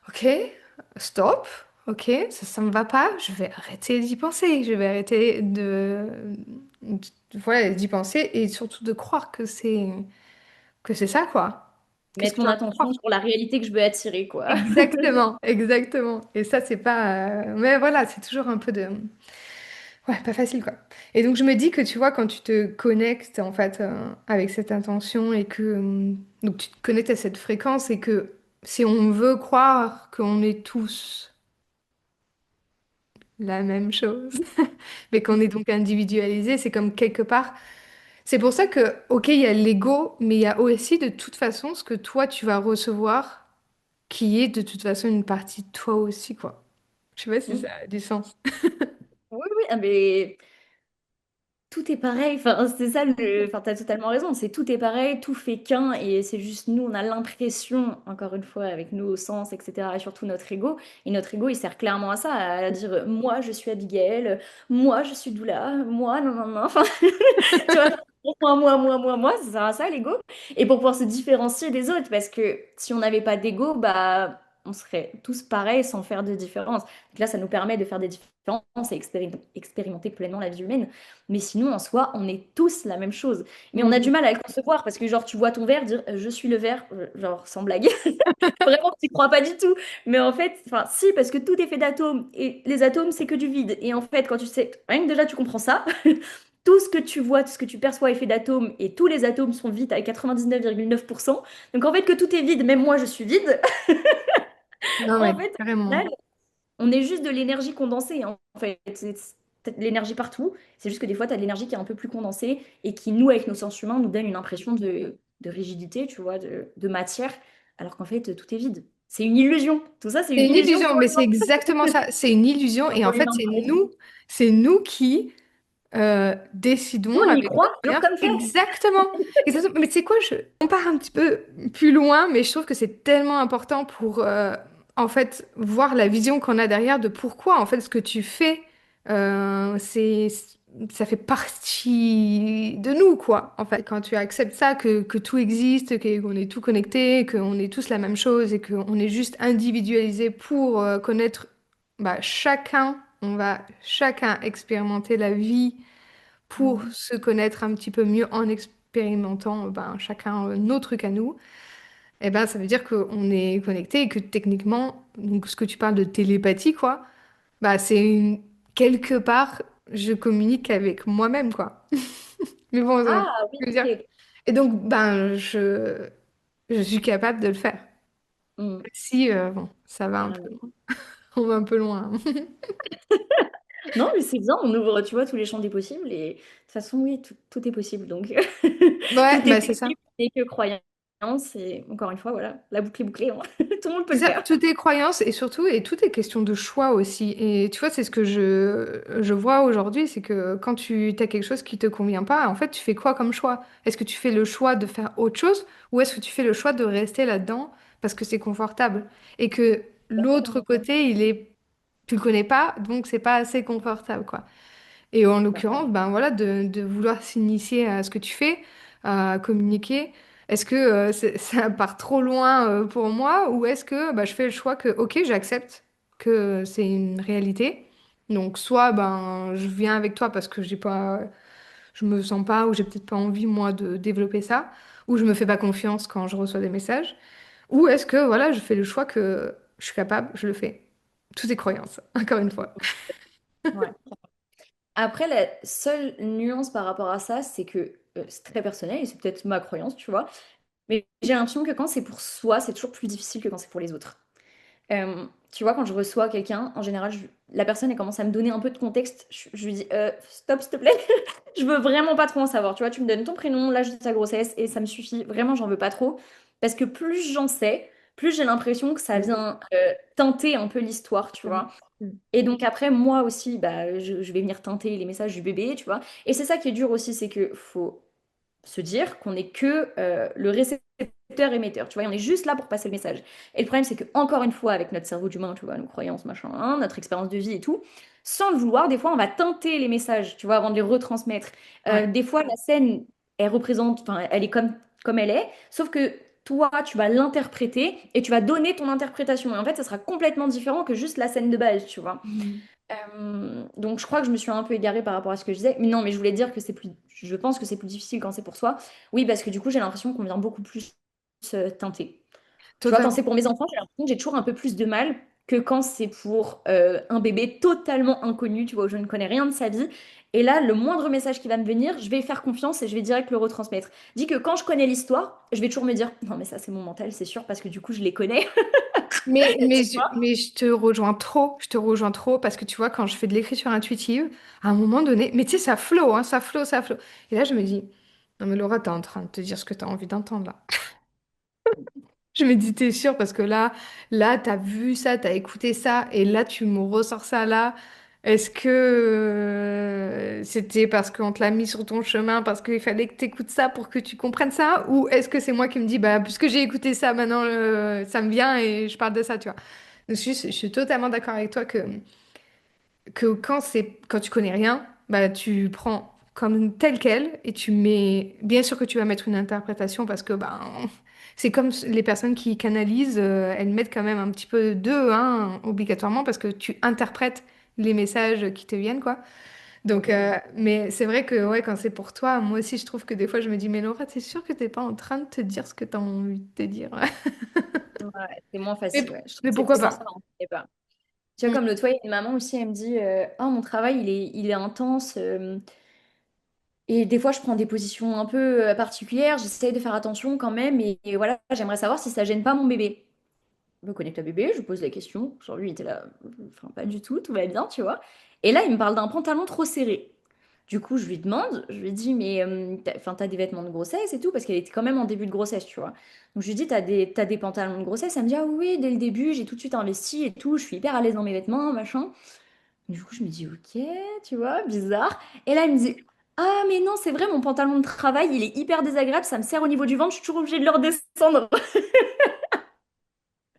ok, stop, ok, ça me va pas, je vais arrêter d'y penser, je vais arrêter voilà, d'y penser et surtout de croire que c'est ça, quoi. Qu'est-ce mettre que j'ai mon envie de attention croire? sur la réalité que je veux attirer, quoi. Exactement, exactement. Et ça, c'est pas. Mais voilà, c'est toujours un peu de. Ouais, pas facile, quoi. Et donc, je me dis que tu vois, quand tu te connectes, en fait, avec cette intention et que. Donc, tu te connectes à cette fréquence et que si on veut croire qu'on est tous la même chose, mais qu'on est donc individualisé, c'est comme quelque part. C'est pour ça que, ok, il y a l'ego, mais il y a aussi de toute façon ce que toi tu vas recevoir, qui est de toute façon une partie de toi aussi, quoi. Je sais pas si Mm. ça a du sens. Oui, oui, ah, mais tout est pareil, enfin, c'est ça enfin, t'as totalement raison, c'est tout est pareil, tout fait qu'un, et c'est juste nous, on a l'impression, encore une fois, avec nos sens, etc., et surtout notre ego, et notre ego, il sert clairement à ça, à dire, moi, je suis Abigail, moi, je suis Doula, moi, non, non, non, enfin, tu vois, moi, ça sert à ça, l'ego, et pour pouvoir se différencier des autres, parce que si on n'avait pas d'ego, bah, on serait tous pareils sans faire de différence. Donc là, ça nous permet de faire des différences et expérimenter pleinement la vie humaine. Mais sinon, en soi, on est tous la même chose. Mais on a du Mhm. mal à le concevoir parce que, genre, tu vois ton verre dire je suis le verre, genre, sans blague. Vraiment, tu crois pas du tout. Mais en fait, enfin, si, parce que tout est fait d'atomes et les atomes, c'est que du vide. Et en fait, quand tu sais, rien que déjà, tu comprends ça. Tout ce que tu vois, tout ce que tu perçois est fait d'atomes et tous les atomes sont vides à 99,9%. Donc en fait, que tout est vide, même moi, je suis vide. Non, En mais fait, au carrément. final, on est juste de l'énergie condensée, hein. En fait, t'as de l'énergie partout. C'est juste que des fois, tu as de l'énergie qui est un peu plus condensée et qui, nous, avec nos sens humains, nous donne une impression de rigidité, tu vois, de matière, alors qu'en fait, tout est vide. C'est une illusion. Tout ça, c'est C'est une une illusion illusion, pour mais c'est exactement ça. C'est une illusion et en pour fait, l'humain. c'est nous qui Nous, décidons on y avec croit, notre dur meilleur. comme fer. Exactement. Mais tu sais quoi, on part un petit peu plus loin, mais je trouve que c'est tellement important pour en fait voir la vision qu'on a derrière de pourquoi en fait ce que tu fais, c'est ça fait partie de nous, quoi. En fait, quand tu acceptes ça, que tout existe, qu'on est tout connecté, qu'on est tous la même chose et qu'on est juste individualisé pour connaître, bah, chacun, on va chacun expérimenter la vie pour Mm. se connaître un petit peu mieux en expérimentant ben, chacun nos trucs à nous, et ben, ça veut dire qu'on est connecté et que techniquement, donc ce que tu parles de télépathie, quoi, bah, quelque part, je communique avec moi-même, quoi. Mais bon, Ah oui, je veux dire. ok. Et donc, ben, je suis capable de le faire. Mm, Si, bon, ça va un peu, carrément. on va un peu loin. Non, mais c'est bien, on ouvre, tu vois, tous les champs des possibles et de toute façon, oui, tout est possible. Donc, Ouais, tout est bah c'est ça. possible et que croyance. Et encore une fois, voilà, la boucle est bouclée, hein. Tout le monde peut C'est le ça, faire. tout est croyance et surtout, et tout est question de choix aussi. Et tu vois, c'est ce que je vois aujourd'hui, c'est que quand tu as quelque chose qui te convient pas, en fait, tu fais quoi comme choix? Est-ce que tu fais le choix de faire autre chose ou est-ce que tu fais le choix de rester là-dedans parce que c'est confortable et que l'autre côté, tu le connais pas, donc c'est pas assez confortable, quoi. Et en l'occurrence, ben voilà, de vouloir s'initier à ce que tu fais, à communiquer. Est-ce que ça part trop loin pour moi ou est-ce que bah, je fais le choix que, ok, j'accepte que c'est une réalité. Donc soit ben je viens avec toi parce que j'ai pas, je me sens pas ou j'ai peut-être pas envie moi de développer ça, ou je me fais pas confiance quand je reçois des messages, ou est-ce que voilà, je fais le choix que je suis capable, je le fais. Toutes ces croyances, encore une fois. Ouais. Après, la seule nuance par rapport à ça, c'est que c'est très personnel et c'est peut-être ma croyance, tu vois. Mais j'ai l'impression que quand c'est pour soi, c'est toujours plus difficile que quand c'est pour les autres. Tu vois, quand je reçois quelqu'un, en général, la personne, elle commence à me donner un peu de contexte. Je lui dis, stop, s'il te plaît. Je veux vraiment pas trop en savoir. Tu vois, tu me donnes ton prénom, l'âge de ta grossesse, et ça me suffit. Vraiment, j'en veux pas trop. Parce que plus j'en sais, plus j'ai l'impression que ça vient teinter un peu l'histoire, tu vois. Et donc après, moi aussi, bah, je vais venir teinter les messages du bébé, tu vois. Et c'est ça qui est dur aussi, c'est que faut se dire qu'on n'est que le récepteur-émetteur, tu vois, et on est juste là pour passer le message. Et le problème, c'est que encore une fois, avec notre cerveau d'humain, tu vois, nos croyances, machin, hein, notre expérience de vie et tout, sans le vouloir, des fois, on va teinter les messages, tu vois, avant de les retransmettre. Ouais. Des fois, la scène, elle représente, enfin, elle est comme elle est, sauf que toi, tu vas l'interpréter et tu vas donner ton interprétation. Et en fait, ça sera complètement différent que juste la scène de base, tu vois. Mhm. Donc je crois que je me suis un peu égarée par rapport à ce que je disais. Mais non, mais je voulais dire que je pense que c'est plus difficile quand c'est pour soi. Oui, parce que du coup, j'ai l'impression qu'on vient beaucoup plus teinter. Tu vois, quand c'est Totalement. pour mes enfants, j'ai l'impression que j'ai toujours un peu plus de mal que quand c'est pour un bébé totalement inconnu, tu vois, où je ne connais rien de sa vie. Et là, le moindre message qui va me venir, je vais faire confiance et je vais direct le retransmettre. Dis que quand je connais l'histoire, je vais toujours me dire, non, mais ça, c'est mon mental, c'est sûr, parce que du coup, je les connais. Tu vois. Mais je te rejoins trop parce que tu vois, quand je fais de l'écriture intuitive, à un moment donné, mais tu sais, ça flow, hein, ça flow, ça flow. Et là, je me dis, Non, mais Laura, t'es en train de te dire ce que t'as envie d'entendre là. Je me dis, t'es sûre, parce que là, t'as vu ça, t'as écouté ça, et là, tu me ressors ça là. Est-ce que c'était parce qu'on te l'a mis sur ton chemin, parce qu'il fallait que t'écoutes ça pour que tu comprennes ça? Ou est-ce que c'est moi qui me dis, bah, puisque j'ai écouté ça, maintenant, ça me vient et je parle de ça, tu vois? Donc, je suis totalement d'accord avec toi que quand tu connais rien, bah, tu prends comme tel quel et tu mets, bien sûr que tu vas mettre une interprétation parce que bah, c'est comme les personnes qui canalisent, elles mettent quand même un petit peu d'eux, hein, obligatoirement parce que tu interprètes les messages qui te viennent, quoi. Donc, mais c'est vrai que ouais, quand c'est pour toi, moi aussi je trouve que des fois je me dis, mais Laura, t'es sûre que t'es pas en train de te dire ce que t'as envie de te dire? Ouais, c'est moins Mais, facile, ouais. Je trouve mais que c'est plus pourquoi sincère, pas? on ne sait pas. Tu vois, comme l'autre fois, il y a une maman aussi, elle me dit oh, mon travail, il est intense. Et des fois, je prends des positions un peu particulières. J'essaie de faire attention quand même. Et voilà, j'aimerais savoir si ça gêne pas mon bébé. Je me connecte à bébé, je lui pose la question. Genre, lui, il était là, enfin, pas du tout, tout va bien, tu vois. Et là, il me parle d'un pantalon trop serré. Du coup, je lui demande, je lui dis, mais enfin, t'as des vêtements de grossesse et tout, parce qu'elle était quand même en début de grossesse, tu vois. Donc, je lui dis, t'as des pantalons de grossesse? Elle me dit, ah oui, oui, dès le début, j'ai tout de suite investi et tout, je suis hyper à l'aise dans mes vêtements, machin. Du coup, je me dis, ok, tu vois, bizarre. Et là, il me dit, ah, mais non, c'est vrai, mon pantalon de travail, il est hyper désagréable, ça me serre au niveau du ventre, je suis toujours obligée de le redescendre.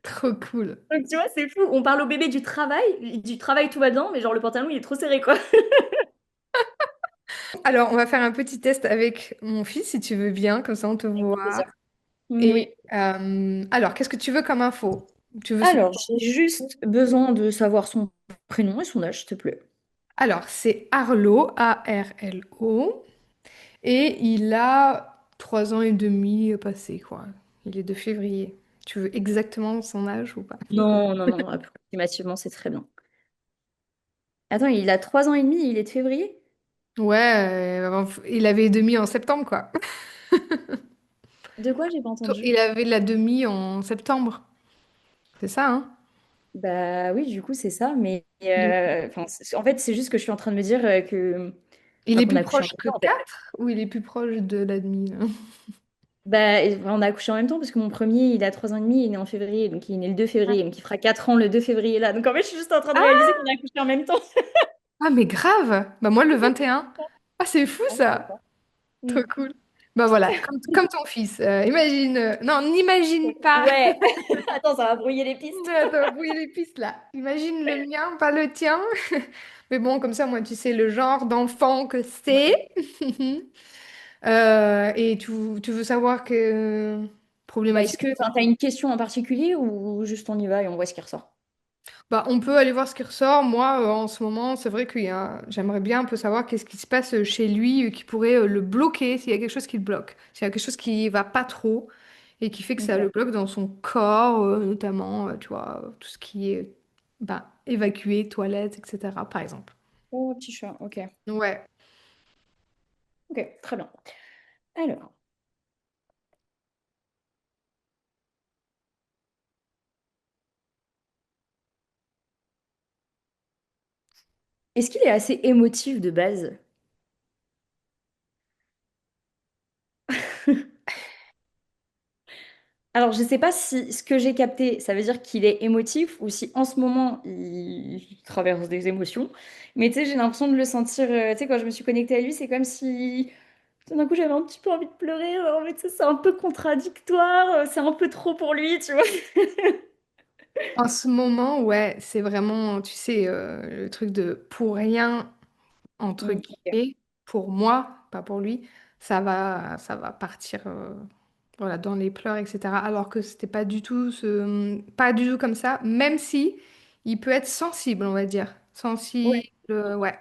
Trop cool. Donc, tu vois, c'est fou. On parle au bébé du travail, tout va bien, mais genre, le pantalon, il est trop serré, quoi. Alors, on va faire un petit test avec mon fils, si tu veux bien, comme ça on te Avec voit. plaisir. Et Oui. alors, qu'est-ce que tu veux comme info? Tu veux son... Alors, j'ai juste besoin de savoir son prénom et son âge, s'il te plaît. Alors, c'est Arlo, Arlo, et il a 3 ans et demi passé, quoi. Il est de février. Tu veux exactement son âge ou pas? Non, non, non, approximativement, c'est très bien. Attends, il a 3 ans et demi, il est de février? Ouais, il avait demi en septembre, quoi. De quoi, j'ai pas entendu? Il avait la demi en septembre. C'est ça, hein? Bah oui, du coup, c'est ça, mais Donc, enfin, en fait, c'est juste que je suis en train de me dire il enfin, est qu'on plus a couché en proche même que temps, en fait. 4 ou il est plus proche de la demi, là? Bah, et, on a accouché en même temps parce que mon premier, il a 3 ans et demi, il est né en février, donc il est né le 2 février, donc il fera 4 ans le 2 février là. Donc en fait, je suis juste en train de réaliser qu'on a accouché en même temps. Ah, mais grave! Bah, moi, le 21. Ah, c'est fou, Ah, je sais ça! pas. Trop Mm. cool. Bah voilà, comme ton fils. Imagine. Non, n'imagine pas. Ouais, attends, ça va brouiller les pistes. Attends, brouiller les pistes là. Imagine le mien, pas le tien. Mais bon, comme ça, moi, tu sais le genre d'enfant que Ouais. c'est. Et tu veux savoir que Bah, est-ce problématique. que tu as une question en particulier ou juste on y va et on voit ce qui ressort? Bah, on peut aller voir ce qui ressort. Moi, en ce moment, c'est vrai j'aimerais bien un peu savoir qu'est-ce qui se passe chez lui qui pourrait le bloquer, s'il y a quelque chose qui le bloque, s'il y a quelque chose qui va pas trop et qui fait que ça Ok. le bloque dans son corps, notamment, tu vois, tout ce qui est bah, évacuer, toilette, etc., par exemple. Oh, petit chat, ok. Ouais. Ok, très bien. Alors, est-ce qu'il est assez émotif de base? Alors, je ne sais pas si ce que j'ai capté, ça veut dire qu'il est émotif ou si en ce moment, il traverse des émotions. Mais tu sais, j'ai l'impression de le sentir, tu sais, quand je me suis connectée à lui, c'est comme si tout d'un coup, j'avais un petit peu envie de pleurer. En fait, c'est un peu contradictoire, c'est un peu trop pour lui, tu vois. En ce moment, ouais, c'est vraiment, tu sais, le truc de pour rien, entre Ok. guillemets, pour moi, pas pour lui, ça va partir. Voilà, dans les pleurs, etc. Alors que c'était pas du tout comme ça, même si il peut être sensible, on va dire. Ouais. Sensible, ouais.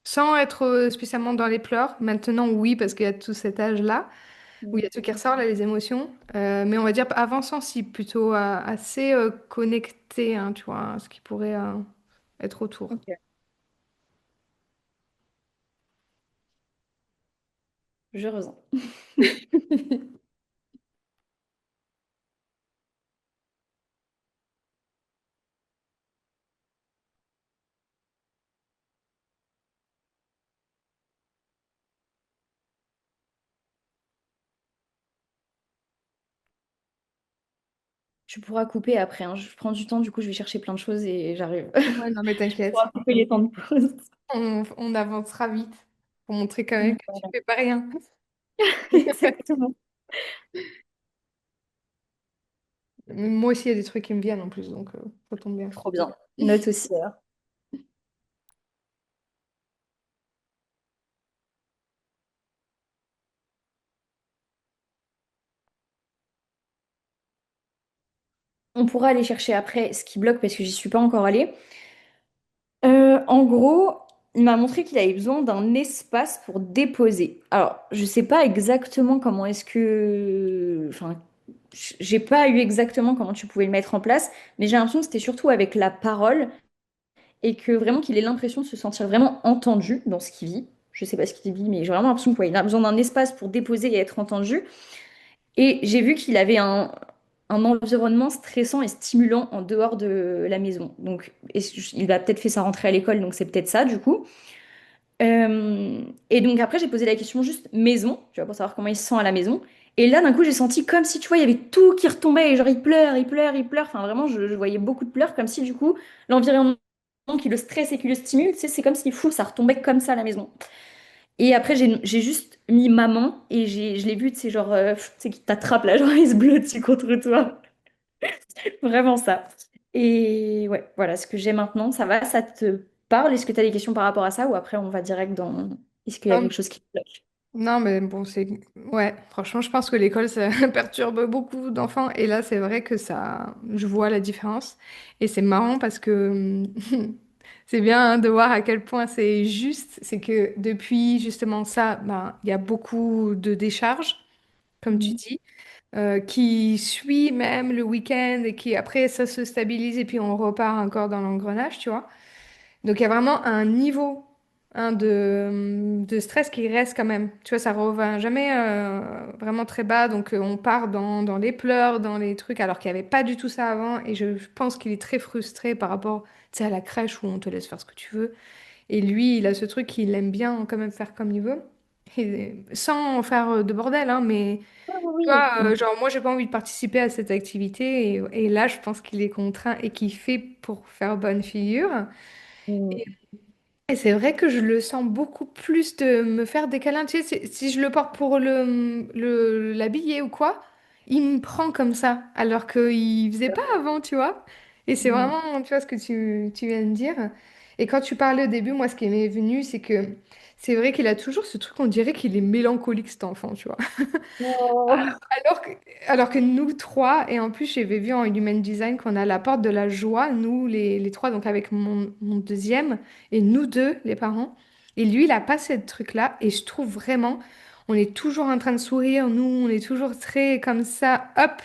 Sans être spécialement dans les pleurs. Maintenant, oui, parce qu'il y a tout cet âge-là, où il y a tout qui ressort, là, les émotions. Mais on va dire avant sensible, plutôt assez connecté, hein, tu vois, à ce qui pourrait être autour. Ok, je ressens. Tu pourras couper après, hein. Je prends du temps, du coup, je vais chercher plein de choses et j'arrive. Ouais, non, mais Tu pourras t'inquiète. couper les temps de pause. On avancera vite pour montrer quand même Donc, que tu voilà. fais pas rien. Exactement. Moi aussi, il y a des trucs qui me viennent en plus, donc ça tombe bien. Trop bien. Note aussi, alors. On pourra aller chercher après ce qui bloque parce que j'y suis pas encore allée. En gros, il m'a montré qu'il avait besoin d'un espace pour déposer. Alors, je sais pas exactement comment est-ce que... Enfin, j'ai pas eu exactement comment tu pouvais le mettre en place, mais j'ai l'impression que c'était surtout avec la parole et que vraiment qu'il ait l'impression de se sentir vraiment entendu dans ce qu'il vit. Je sais pas ce qu'il vit, mais j'ai vraiment l'impression qu'il a besoin d'un espace pour déposer et être entendu. Et j'ai vu qu'il avait un environnement stressant et stimulant en dehors de la maison. Donc, il a peut-être fait sa rentrée à l'école, donc c'est peut-être ça, du coup. Et donc après, j'ai posé la question juste maison, tu vois, pour savoir comment il se sent à la maison. Et là, d'un coup, j'ai senti comme si, tu vois, il y avait tout qui retombait. Et genre, il pleure, il pleure, il pleure. Enfin, vraiment, je voyais beaucoup de pleurs, comme si, du coup, l'environnement qui le stresse et qui le stimule, tu sais, c'est comme si, fou, ça retombait comme ça à la maison. Et après, j'ai juste mis maman et je l'ai vu, tu sais, genre, tu sais, qui t'attrape là, genre, il se blottit contre toi. Vraiment ça. Et ouais, voilà ce que j'ai maintenant. Ça va, ça te parle? Est-ce que tu as des questions par rapport à ça ou après on va direct dans... Est-ce qu'il y a Non, quelque chose qui te bloque? non, mais bon, c'est... Ouais, franchement, je pense que l'école, ça perturbe beaucoup d'enfants. Et là, c'est vrai que ça... Je vois la différence. Et c'est marrant parce que c'est bien hein, de voir à quel point c'est juste. C'est que depuis justement ça, ben, il y a beaucoup de décharges, comme tu Mhm. dis, qui suit même le week-end et qui après, ça se stabilise et puis on repart encore dans l'engrenage, tu vois. Donc il y a vraiment un niveau hein, de stress qui reste quand même. Tu vois, ça revient jamais vraiment très bas. Donc on part dans les pleurs, dans les trucs, alors qu'il n'y avait pas du tout ça avant. Et je pense qu'il est très frustré par rapport, tu sais, à la crèche où on te laisse faire ce que tu veux. Et lui, il a ce truc qu'il aime bien quand même faire comme il veut. Et sans faire de bordel, hein, mais Ah tu oui, vois, oui. genre moi j'ai pas envie de participer à cette activité et là je pense qu'il est contraint et qu'il fait pour faire bonne figure. Mm. Et c'est vrai que je le sens beaucoup plus de me faire des câlins. Tu sais, si je le porte pour l'habiller ou quoi, il me prend comme ça, alors qu'il faisait pas avant, tu vois. Et c'est Mm. vraiment, tu vois, ce que tu viens de dire. Et quand tu parlais au début, moi, ce qui m'est venu, c'est que c'est vrai qu'il a toujours ce truc, on dirait qu'il est mélancolique, cet enfant, tu vois. Oh. Alors que, alors que nous trois, et en plus j'avais vu en Human Design qu'on a la porte de la joie, nous les trois, donc avec mon deuxième, et nous deux, les parents. Et lui, il a pas ce truc-là, et je trouve vraiment, on est toujours en train de sourire, nous, on est toujours très comme ça, hop.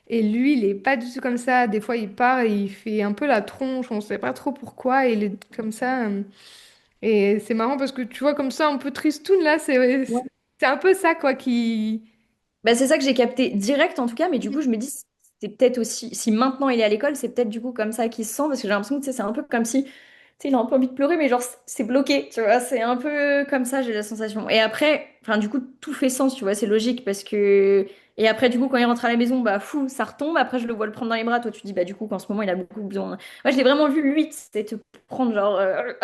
Et lui, il est pas du tout comme ça. Des fois, il part et il fait un peu la tronche, on sait pas trop pourquoi, et il est comme ça. Et c'est marrant parce que tu vois, comme ça, un peu tristoun, là, c'est un peu ça, quoi, qui. Bah, c'est ça que j'ai capté direct en tout cas, mais du coup je me dis c'est peut-être aussi, si maintenant il est à l'école, c'est peut-être du coup comme ça qu'il se sent, parce que j'ai l'impression que tu sais, c'est un peu comme si, tu sais, il a un peu envie de pleurer, mais genre c'est bloqué, tu vois, c'est un peu comme ça, j'ai la sensation. Et après, enfin du coup tout fait sens, tu vois, c'est logique, parce que... Et après du coup quand il rentre à la maison, bah fou, ça retombe, après je le vois le prendre dans les bras, toi tu dis bah du coup qu'en ce moment il a beaucoup besoin... Moi je l'ai vraiment vu lui, c'était te prendre genre... Ouais,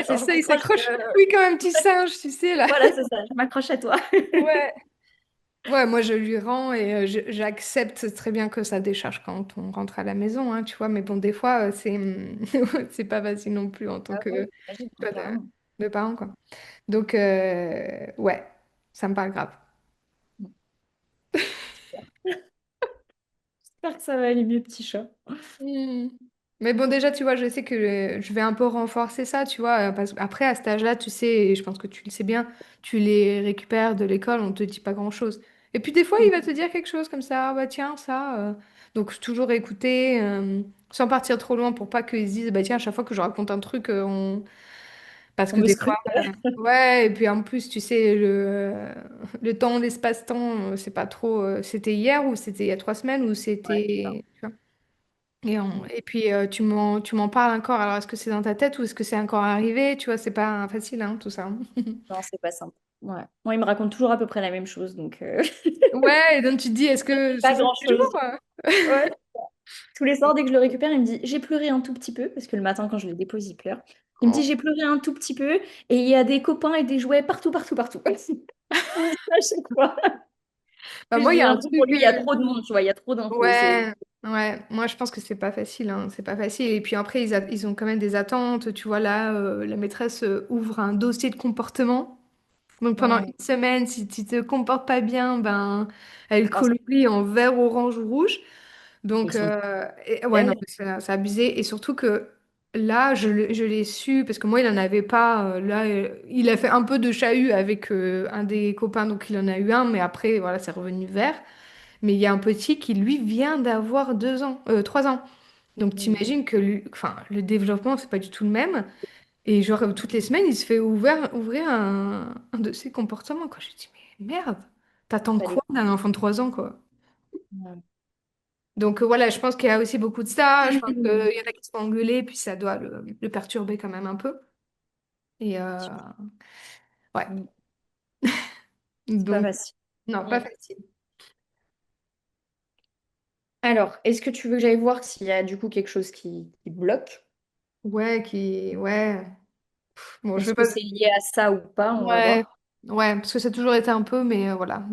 c'est genre je ça, il m'accroche, s'accroche. Oui, comme un petit singe, tu sais, là. voilà c'est ça, je m'accroche à toi. Ouais. Ouais, moi, je lui rends et j'accepte très bien que ça décharge quand on rentre à la maison, hein, tu vois. Mais bon, des fois, c'est pas facile non plus en tant Ah que ouais, j'imagine, tu vois, carrément. de parent, quoi. Donc, ouais, ça me parle grave. J'espère que ça va aller mieux, petit chat. Hmm. Mais bon, déjà, tu vois, je sais que je vais un peu renforcer ça, tu vois, parce qu'après, à cet âge-là, tu sais, et je pense que tu le sais bien, tu les récupères de l'école, on te dit pas grand-chose. Et puis des fois, il va te dire quelque chose comme ça, ah bah tiens, ça. Donc, toujours écouter, sans partir trop loin pour pas qu'ils se disent, bah tiens, à chaque fois que je raconte un truc, parce On que me des fois, scrute. ouais, et puis en plus, tu sais, le temps, l'espace-temps, c'est pas trop, c'était hier ou c'était il y a 3 semaines ou Ouais, c'est ça. c'était... Et puis tu m'en parles encore. Alors est-ce que c'est dans ta tête ou est-ce que c'est encore arrivé? Tu vois, c'est pas facile, hein, tout ça. Non, c'est pas simple. Ouais. Moi, il me raconte toujours à peu près la même chose, donc Ouais, et donc tu te dis, est-ce que pas c'est ça tous les grand-chose. jours? Ouais. Tous les soirs, dès que je le récupère, il me dit, j'ai pleuré un tout petit peu, parce que le matin, quand je le dépose, il pleure. Il me dit, Oh. j'ai pleuré un tout petit peu, et il y a des copains et des jouets partout, partout, partout. Il me dit ça à chaque fois. Bah, Je moi, il y dis a un un truc pour truc. lui, il y a trop de monde, tu vois, il y a trop d'infos. Ouais, ouais, moi je pense que c'est pas facile, hein, c'est pas facile. Et puis après, ils ont quand même des attentes. Tu vois, là, la maîtresse ouvre un dossier de comportement. Donc pendant Ouais, une semaine, si tu te comportes pas bien, ben, elle ah, ça, colorie en vert, orange ou rouge. ils Donc, sont ouais, non, belles. mais c'est abusé. Et surtout que là, je l'ai su, parce que moi, il en avait pas. Là, il a fait un peu de chahut avec un des copains, donc il en a eu un, mais après, voilà, c'est revenu vert. Mais il y a un petit qui, lui, vient d'avoir 2 ans, 3 ans. Donc, t'imagines que enfin, le développement, c'est pas du tout le même. Et genre, toutes les semaines, il se fait ouvrir un de ses comportements, quoi. Je me dis, mais merde, t'attends Fallait- quoi d'un enfant de 3 ans, quoi? Ouais. Donc, voilà, je pense qu'il y a aussi beaucoup de ça. Je pense qu'il y en a qui se font engueuler, puis ça doit le perturber quand même un peu. Et ouais, Mm. C'est pas donc, facile. non, pas Mm. facile. Alors, est-ce que tu veux que j'aille voir s'il y a du coup quelque chose qui bloque? Ouais. Bon, je Est-ce veux que pas. c'est lié à ça ou pas? On va Ouais, voir. ouais, parce que ça a toujours été un peu, mais voilà.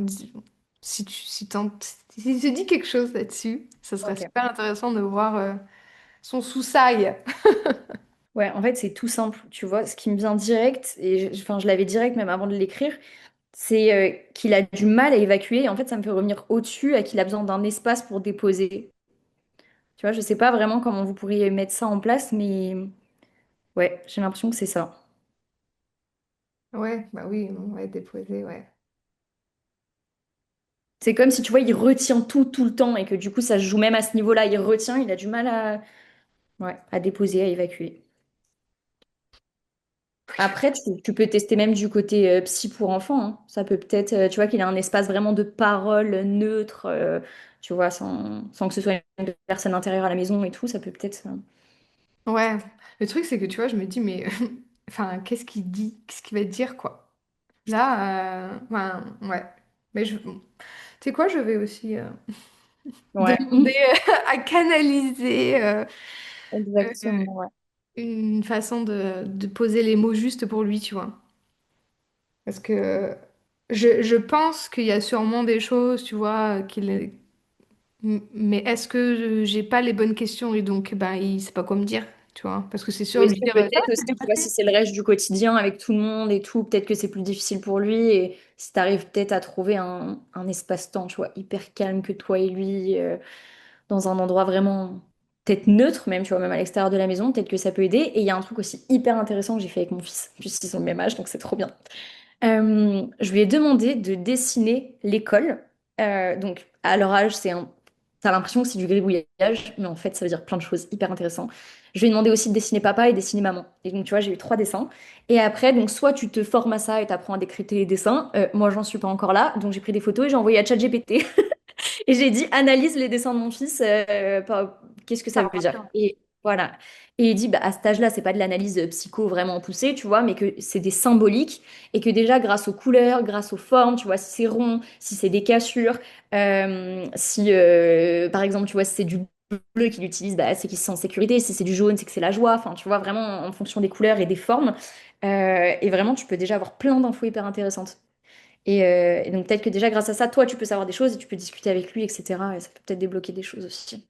Si tu dis quelque chose là-dessus, ça serait Ok. super intéressant de voir son sous-sail. Ouais, en fait, c'est tout simple. Tu vois, ce qui me vient direct, et enfin, je l'avais direct même avant de l'écrire, c'est qu'il a du mal à évacuer. Et en fait, ça me fait revenir au-dessus, à qu'il a besoin d'un espace pour déposer. Tu vois, je sais pas vraiment comment vous pourriez mettre ça en place, mais ouais, j'ai l'impression que c'est ça. Ouais, bah oui, on va déposer, ouais. C'est comme si, tu vois, il retient tout, tout le temps, et que du coup, ça se joue même à ce niveau-là. Il retient, il a du mal à, ouais, à déposer, à évacuer. Après, tu peux tester même du côté psy pour enfants, hein. Ça peut peut-être, tu vois, qu'il a un espace vraiment de parole neutre, tu vois, sans que ce soit une personne intérieure à la maison et tout. Ça peut peut-être. Ouais, le truc, c'est que tu vois, je me dis, mais enfin, qu'est-ce qu'il dit? Qu'est-ce qu'il va dire, quoi? Là, enfin, ouais. Mais tu sais quoi, je vais aussi Ouais, demander à canaliser exactement. euh, Ouais. une façon de poser les mots justes pour lui, tu vois. Parce que je pense qu'il y a sûrement des choses, tu vois, mais est-ce que j'ai pas les bonnes questions et donc ben il sait pas quoi me dire, tu vois? Parce que c'est Ou sûr est-ce lui que dire ça va, peut-être c'est aussi, bien tu vois, passé. si c'est le reste du quotidien avec tout le monde et tout, peut-être que c'est plus difficile pour lui. Et si tu arrives peut-être à trouver un espace-temps, tu vois, hyper calme que toi et lui, dans un endroit vraiment peut-être neutre, même, tu vois, même à l'extérieur de la maison, peut-être que ça peut aider. Et il y a un truc aussi hyper intéressant que j'ai fait avec mon fils, puisqu'ils ont le même âge, donc c'est trop bien. Je lui ai demandé de dessiner l'école. Donc, à leur âge, t'as l'impression que c'est du gribouillage, mais en fait, ça veut dire plein de choses hyper intéressantes. Je lui ai demandé aussi de dessiner papa et dessiner maman. Et donc, tu vois, j'ai eu 3 dessins. Et après, donc, soit tu te formes à ça et t'apprends à décrypter les dessins. Moi, j'en suis pas encore là. Donc, j'ai pris des photos et j'ai envoyé à ChatGPT. Et j'ai dit, analyse les dessins de mon fils, qu'est-ce que ça veut dire? Et voilà. Et il dit, bah, à cet âge-là, c'est pas de l'analyse psycho vraiment poussée, tu vois, mais que c'est des symboliques et que déjà, grâce aux couleurs, grâce aux formes, tu vois, si c'est rond, si c'est des cassures, si, par exemple, tu vois, si c'est du bleu qu'il utilise, bah, c'est qu'il se sent en sécurité, si c'est du jaune, c'est que c'est la joie, enfin, tu vois, vraiment en fonction des couleurs et des formes. Et vraiment, tu peux déjà avoir plein d'infos hyper intéressantes. Et donc peut-être que déjà grâce à ça, toi, tu peux savoir des choses et tu peux discuter avec lui, etc. Et ça peut peut-être débloquer des choses aussi.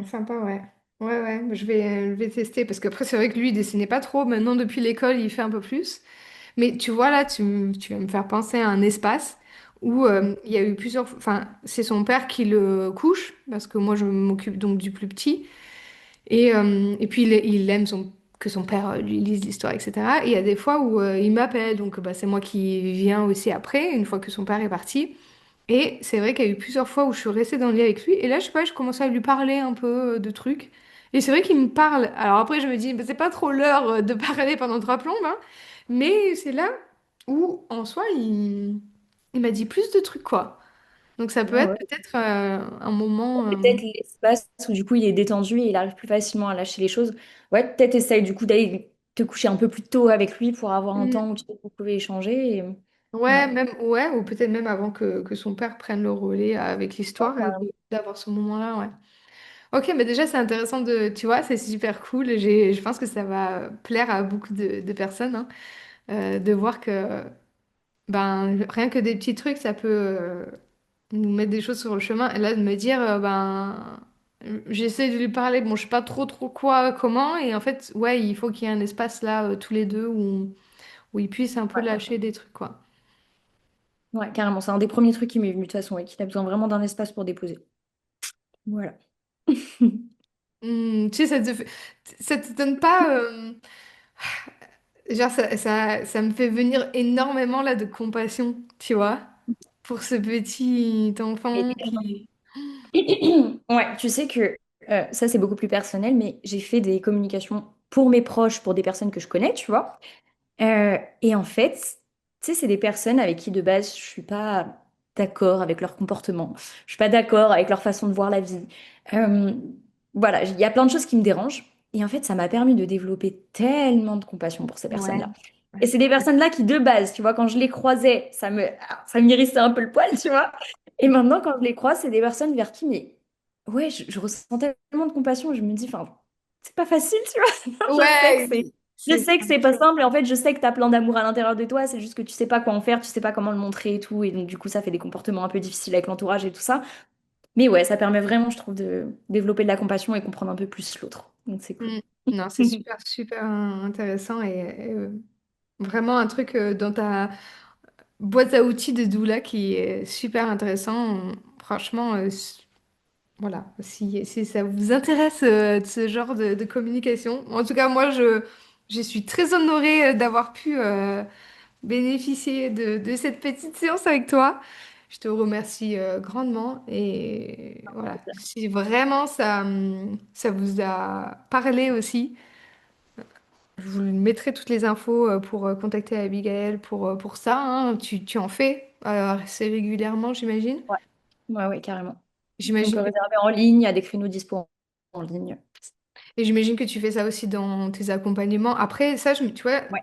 Sympa, ouais. Ouais, je vais tester parce qu'après c'est vrai que lui il dessinait pas trop. Maintenant depuis l'école il fait un peu plus. Mais tu vois là, tu vas me faire penser à un espace où il y a eu plusieurs. Enfin, c'est son père qui le couche parce que moi je m'occupe donc du plus petit. Et puis il aime que son père lui lise l'histoire, etc. Et il y a des fois où il m'appelle, donc bah, c'est moi qui viens aussi après, une fois que son père est parti. Et c'est vrai qu'il y a eu plusieurs fois où je suis restée dans le lit avec lui. Et là, je sais pas, je commençais à lui parler un peu de trucs. Et c'est vrai qu'il me parle. Alors après, je me dis, bah, c'est pas trop l'heure de parler pendant 3 plombes, hein. Mais c'est là où, en soi, il m'a dit plus de trucs, quoi. Donc ça peut Ouais, être ouais. peut-être un moment. Peut-être l'espace où du coup il est détendu et il arrive plus facilement à lâcher les choses. Ouais, peut-être essaye du coup d'aller te coucher un peu plus tôt avec lui pour avoir un temps où vous pouvez échanger. Ouais. Ouais, même, ouais, ou peut-être même avant que son père prenne le relais avec Ouais, l'histoire et carrément. d'avoir ce moment-là, ouais. Ok, mais déjà, c'est intéressant tu vois, c'est super cool. Je pense que ça va plaire à beaucoup de personnes, hein, de voir que, ben, rien que des petits trucs, ça peut nous mettre des choses sur le chemin. Et là, de me dire, ben, j'essaie de lui parler, bon, je sais pas trop quoi, comment, et en fait, ouais, il faut qu'il y ait un espace là, tous les deux, où ils puissent un peu Ouais. lâcher des trucs, quoi. Ouais, carrément, c'est un des premiers trucs qui m'est venu de toute façon, et qu'il a besoin vraiment d'un espace pour déposer. Voilà. Tu sais, ça te donne pas, genre, ça me fait venir énormément là de compassion, tu vois, pour ce petit Et enfant qui... ouais, tu sais que ça, c'est beaucoup plus personnel, mais j'ai fait des communications pour mes proches, pour des personnes que je connais, tu vois. Et en fait, tu sais, c'est des personnes avec qui de base, je suis pas d'accord avec leur comportement. Je suis pas d'accord avec leur façon de voir la vie. Euh, voilà, il y a plein de choses qui me dérangent. Et en fait, ça m'a permis de développer tellement de compassion pour ces Ouais. personnes-là. Ouais, Et c'est des personnes-là qui, de base, tu vois, quand je les croisais, ça m'irrissait un peu le poil, tu vois. Et maintenant, quand je les croise, c'est des personnes vers qui, mais ouais, je ressens tellement de compassion. Je me dis, enfin, c'est pas facile, tu vois. Je sais que ouais, je c'est sais que c'est pas simple et en fait je sais que t'as plein d'amour à l'intérieur de toi, c'est juste que tu sais pas quoi en faire, tu sais pas comment le montrer et tout et donc du coup ça fait des comportements un peu difficiles avec l'entourage et tout ça. Mais ouais, ça permet vraiment je trouve de développer de la compassion et comprendre un peu plus l'autre. Donc c'est cool. Mm. Non, c'est super intéressant et, vraiment un truc dans ta boîte à outils de doula qui est super intéressant. Franchement, voilà, si ça vous intéresse ce genre de communication, en tout cas, moi, je suis très honorée d'avoir pu bénéficier de cette petite séance avec toi. Je te remercie grandement et voilà, si vraiment ça vous a parlé aussi, je vous mettrai toutes les infos pour contacter Abigail pour ça, hein. Tu en fais assez régulièrement, j'imagine. Ouais, ouais, ouais, carrément. On J'imagine peut que réserver en ligne, il y a des créneaux dispo en ligne. Et j'imagine que tu fais ça aussi dans tes accompagnements. Après, ça, tu vois, Ouais,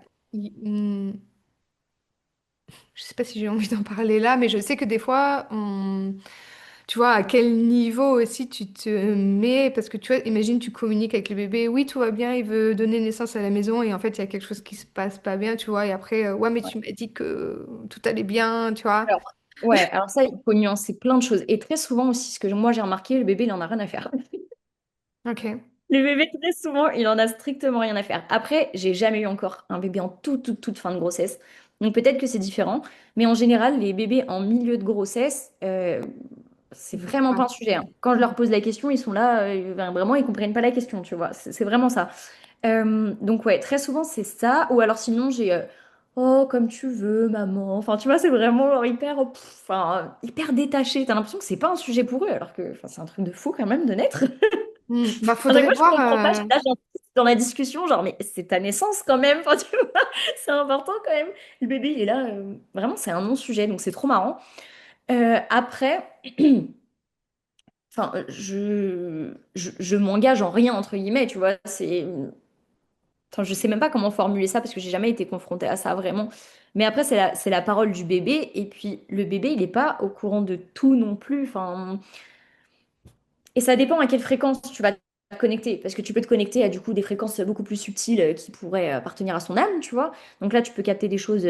je sais pas si j'ai envie d'en parler là, mais je sais que des fois, tu vois, à quel niveau aussi tu te mets, parce que tu vois, imagine, tu communiques avec le bébé, oui, tout va bien, il veut donner naissance à la maison, et en fait, il y a quelque chose qui se passe pas bien, tu vois, et après, ouais, mais ouais. tu m'as dit que tout allait bien, tu vois. Alors, ouais, alors ça, il faut nuancer plein de choses. Et très souvent aussi, ce que moi j'ai remarqué, le bébé, il en a rien à faire. Ok. Le bébé, très souvent, il en a strictement rien à faire. Après, j'ai jamais eu encore un bébé en toute fin de grossesse. Donc peut-être que c'est différent. Mais en général, les bébés en milieu de grossesse, c'est vraiment pas un sujet, hein. Quand je leur pose la question, ils sont là, ben, vraiment, ils comprennent pas la question, tu vois. C'est vraiment ça. Donc ouais, très souvent, c'est ça. Ou alors sinon, j'ai oh, comme tu veux, maman. Enfin, tu vois, c'est vraiment genre, hyper, enfin, hyper détaché. T'as l'impression que c'est pas un sujet pour eux, alors que enfin, c'est un truc de fou quand même de naître. Bah, À chaque faudrait fois, je voir. comprends pas. Là, j'insiste dans la discussion, genre, mais c'est ta naissance quand même. Enfin, tu vois, c'est important quand même. Le bébé, il est là. Vraiment, c'est un non-sujet, donc c'est trop marrant. Après, enfin, je m'engage en rien, entre guillemets, tu vois. Enfin, je sais même pas comment formuler ça parce que j'ai jamais été confrontée à ça vraiment. Mais après, c'est la parole du bébé. Et puis, le bébé, il n'est pas au courant de tout non plus. Enfin, et ça dépend à quelle fréquence tu vas te connecter. Parce que tu peux te connecter à du coup des fréquences beaucoup plus subtiles qui pourraient appartenir à son âme, tu vois. Donc là, tu peux capter des choses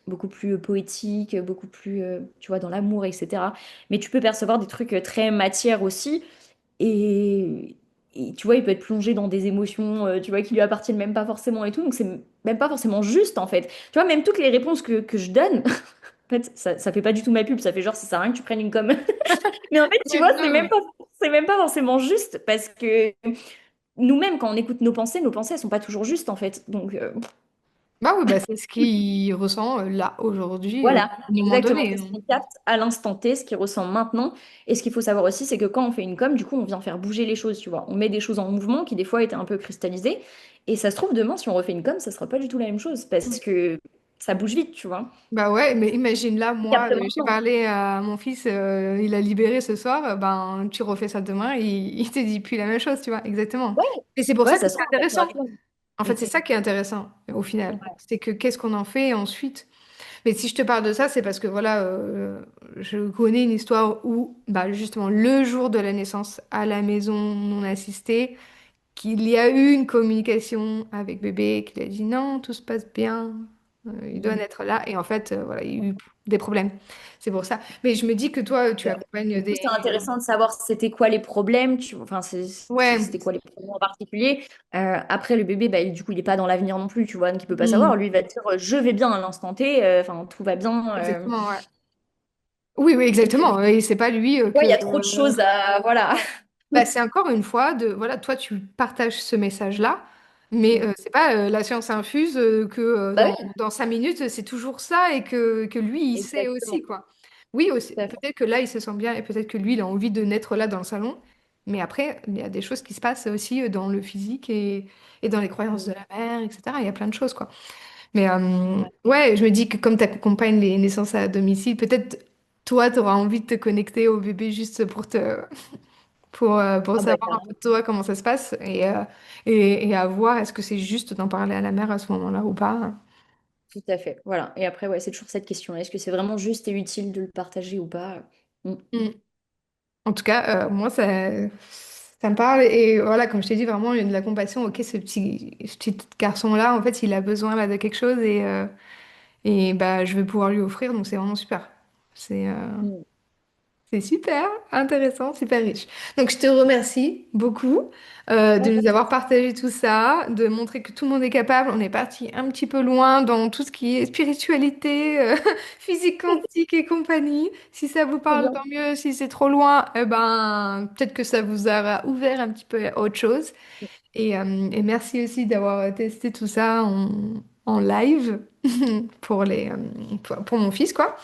beaucoup plus poétiques, beaucoup plus, tu vois, dans l'amour, etc. Mais tu peux percevoir des trucs très matière aussi. Et, et tu vois, il peut être plongé dans des émotions, tu vois, qui lui appartiennent même pas forcément et tout. Donc c'est même pas forcément juste, en fait. Tu vois, même toutes les réponses que je donne, en fait, ça fait pas du tout ma pub. Ça fait genre, ça sert à rien que tu prennes une com'. Mais en fait, tu Mais vois, non. c'est même pas forcément juste parce que nous-mêmes, quand on écoute nos pensées, elles sont pas toujours justes, en fait. Donc, Bah oui, bah c'est ce qu'il ressent là, aujourd'hui, voilà, au moment exactement. donné, C'est ce hein. qu'on capte à l'instant T, ce qu'il ressent maintenant. Et ce qu'il faut savoir aussi, c'est que quand on fait une com, du coup, on vient faire bouger les choses, tu vois. On met des choses en mouvement qui, des fois, étaient un peu cristallisées. Et ça se trouve, demain, si on refait une com, ça sera pas du tout la même chose parce que ça bouge vite, tu vois. Bah ouais, mais imagine là, moi, Capte j'ai maintenant. parlé à mon fils, il a libéré ce soir, ben tu refais ça demain, il te dit plus la même chose, tu vois, exactement. Ouais, Et c'est pour ça ouais, que ça se c'est trouve, on va faire intéressant. la chose. En Mm. fait, c'est ça qui est intéressant au final. C'est que qu'est-ce qu'on en fait ensuite? Mais si je te parle de ça, c'est parce que voilà, je connais une histoire où, bah, justement, le jour de la naissance à la maison non assistée, qu'il y a eu une communication avec bébé, qu'il a dit non, tout se passe bien, il doit Mm. être là. Et en fait, voilà, il y a eu des problèmes. C'est pour ça. Mais je me dis que toi, tu accompagnes Du coup, c'est des... intéressant de savoir c'était quoi les problèmes, enfin, Ouais. c'était quoi les problèmes en particulier. Après, le bébé, bah, du coup, il n'est pas dans l'avenir non plus, tu vois, donc il peut pas savoir. Mm. Lui, il va te dire, je vais bien à l'instant T, enfin, tout va bien. Exactement, ouais. Oui, oui, Et puis, exactement. Et c'est pas lui ouais, il y que... a trop de choses à, voilà. Bah, c'est encore une fois de voilà, toi tu partages ce message-là, mais Mm. c'est pas la science infuse que Bah oui, dans 5 minutes c'est toujours ça et que lui il sait aussi exactement. quoi. Oui, aussi, Tout à fait. peut-être que là il se sent bien et peut-être que lui il a envie de naître là dans le salon, mais après il y a des choses qui se passent aussi dans le physique et dans les croyances Mm. de la mère, etc. Il y a plein de choses quoi. Mais Ouais. ouais, je me dis que comme tu accompagnes les naissances à domicile, peut-être toi tu auras envie de te connecter au bébé juste pour Ah bah, savoir un peu carrément. de toi comment ça se passe et à voir est-ce que c'est juste d'en parler à la mère à ce moment-là ou pas. Tout à fait. Voilà. Et après, ouais, c'est toujours cette question. Est-ce que c'est vraiment juste et utile de le partager ou pas? Mm. Mm. En tout cas, moi, ça me parle et voilà, comme je t'ai dit, vraiment, il y a de la compassion. Ok, ce petit garçon-là, en fait, il a besoin là, de quelque chose et bah, je vais pouvoir lui offrir, donc c'est vraiment super. C'est euh, Mm. C'est super intéressant, super riche. Donc, je te remercie beaucoup Ouais, de pas nous de avoir souci. partagé tout ça, de montrer que tout le monde est capable. On est parti un petit peu loin dans tout ce qui est spiritualité, physique quantique et compagnie. Si ça vous Trop parle, bien. tant mieux. Si c'est trop loin, eh ben, peut-être que ça vous aura ouvert un petit peu à autre chose. Et merci aussi d'avoir testé tout ça en live pour mon fils, quoi.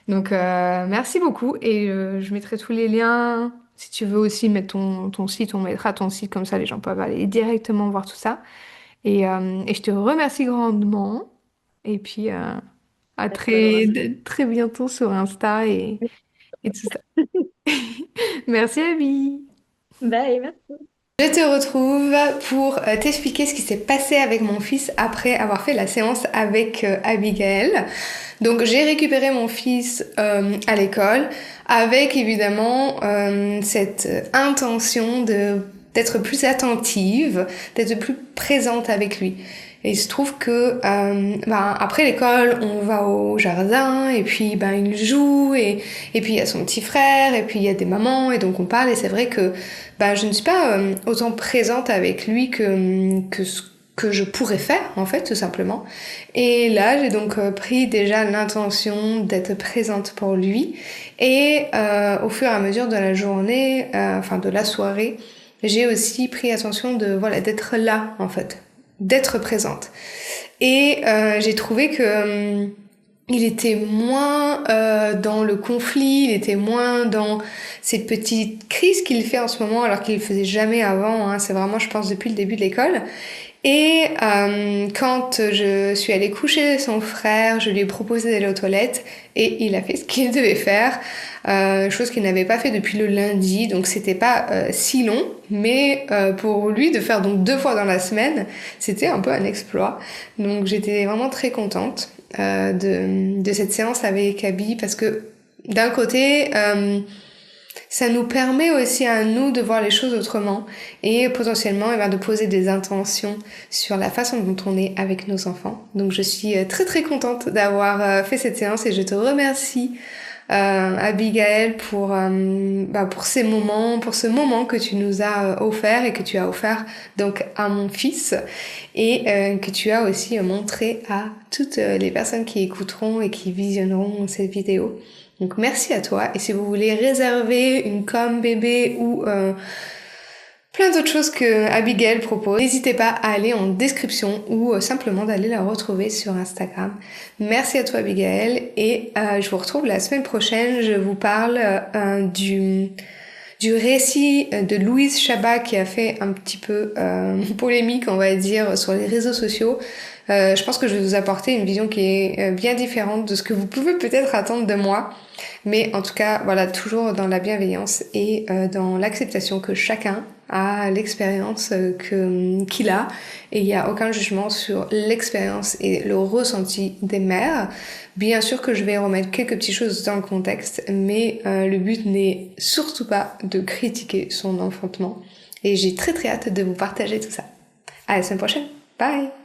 Donc, merci beaucoup. Et je mettrai tous les liens. Si tu veux aussi mettre ton site, on mettra ton site, comme ça les gens peuvent aller directement voir tout ça. Et je te remercie grandement. Et puis, à À toi, Laura. très bientôt sur Insta et tout ça. Merci, Abby. Bye, merci. Je te retrouve pour t'expliquer ce qui s'est passé avec mon fils après avoir fait la séance avec Abigail. Donc j'ai récupéré mon fils à l'école avec évidemment cette intention de d'être plus attentive, d'être plus présente avec lui. Et il se trouve que après l'école, on va au jardin et puis il joue et puis il y a son petit frère et puis il y a des mamans et donc on parle et c'est vrai que je ne suis pas autant présente avec lui que ce que je pourrais faire en fait tout simplement. Et là j'ai donc pris déjà l'intention d'être présente pour lui et au fur et à mesure de la journée, enfin de la soirée, j'ai aussi pris attention de voilà d'être là en fait, d'être présente. Et j'ai trouvé que il était moins dans le conflit, il était moins dans ces petites crises qu'il fait en ce moment alors qu'il le faisait jamais avant, hein. C'est vraiment je pense depuis le début de l'école. Et quand je suis allée coucher son frère, je lui ai proposé d'aller aux toilettes et il a fait ce qu'il devait faire, chose qu'il n'avait pas fait depuis le lundi, donc c'était pas si long, mais pour lui de faire donc 2 fois dans la semaine, c'était un peu un exploit. Donc j'étais vraiment très contente de cette séance avec Abby parce que d'un côté, ça nous permet aussi à nous de voir les choses autrement et potentiellement de poser des intentions sur la façon dont on est avec nos enfants. Donc je suis très très contente d'avoir fait cette séance et je te remercie Abigail pour ces moments, pour ce moment que tu nous as offert et que tu as offert donc à mon fils et que tu as aussi montré à toutes les personnes qui écouteront et qui visionneront cette vidéo. Donc merci à toi et si vous voulez réserver une com bébé ou plein d'autres choses que Abigail propose, n'hésitez pas à aller en description ou simplement d'aller la retrouver sur Instagram. Merci à toi Abigail et je vous retrouve la semaine prochaine. Je vous parle du récit de Louise Chabat qui a fait un petit peu polémique, on va dire, sur les réseaux sociaux. Je pense que je vais vous apporter une vision qui est bien différente de ce que vous pouvez peut-être attendre de moi. Mais en tout cas, voilà, toujours dans la bienveillance et dans l'acceptation que chacun à l'expérience qu'il a, et il n'y a aucun jugement sur l'expérience et le ressenti des mères. Bien sûr que je vais remettre quelques petites choses dans le contexte, mais le but n'est surtout pas de critiquer son enfantement. Et j'ai très très hâte de vous partager tout ça. À la semaine prochaine. Bye!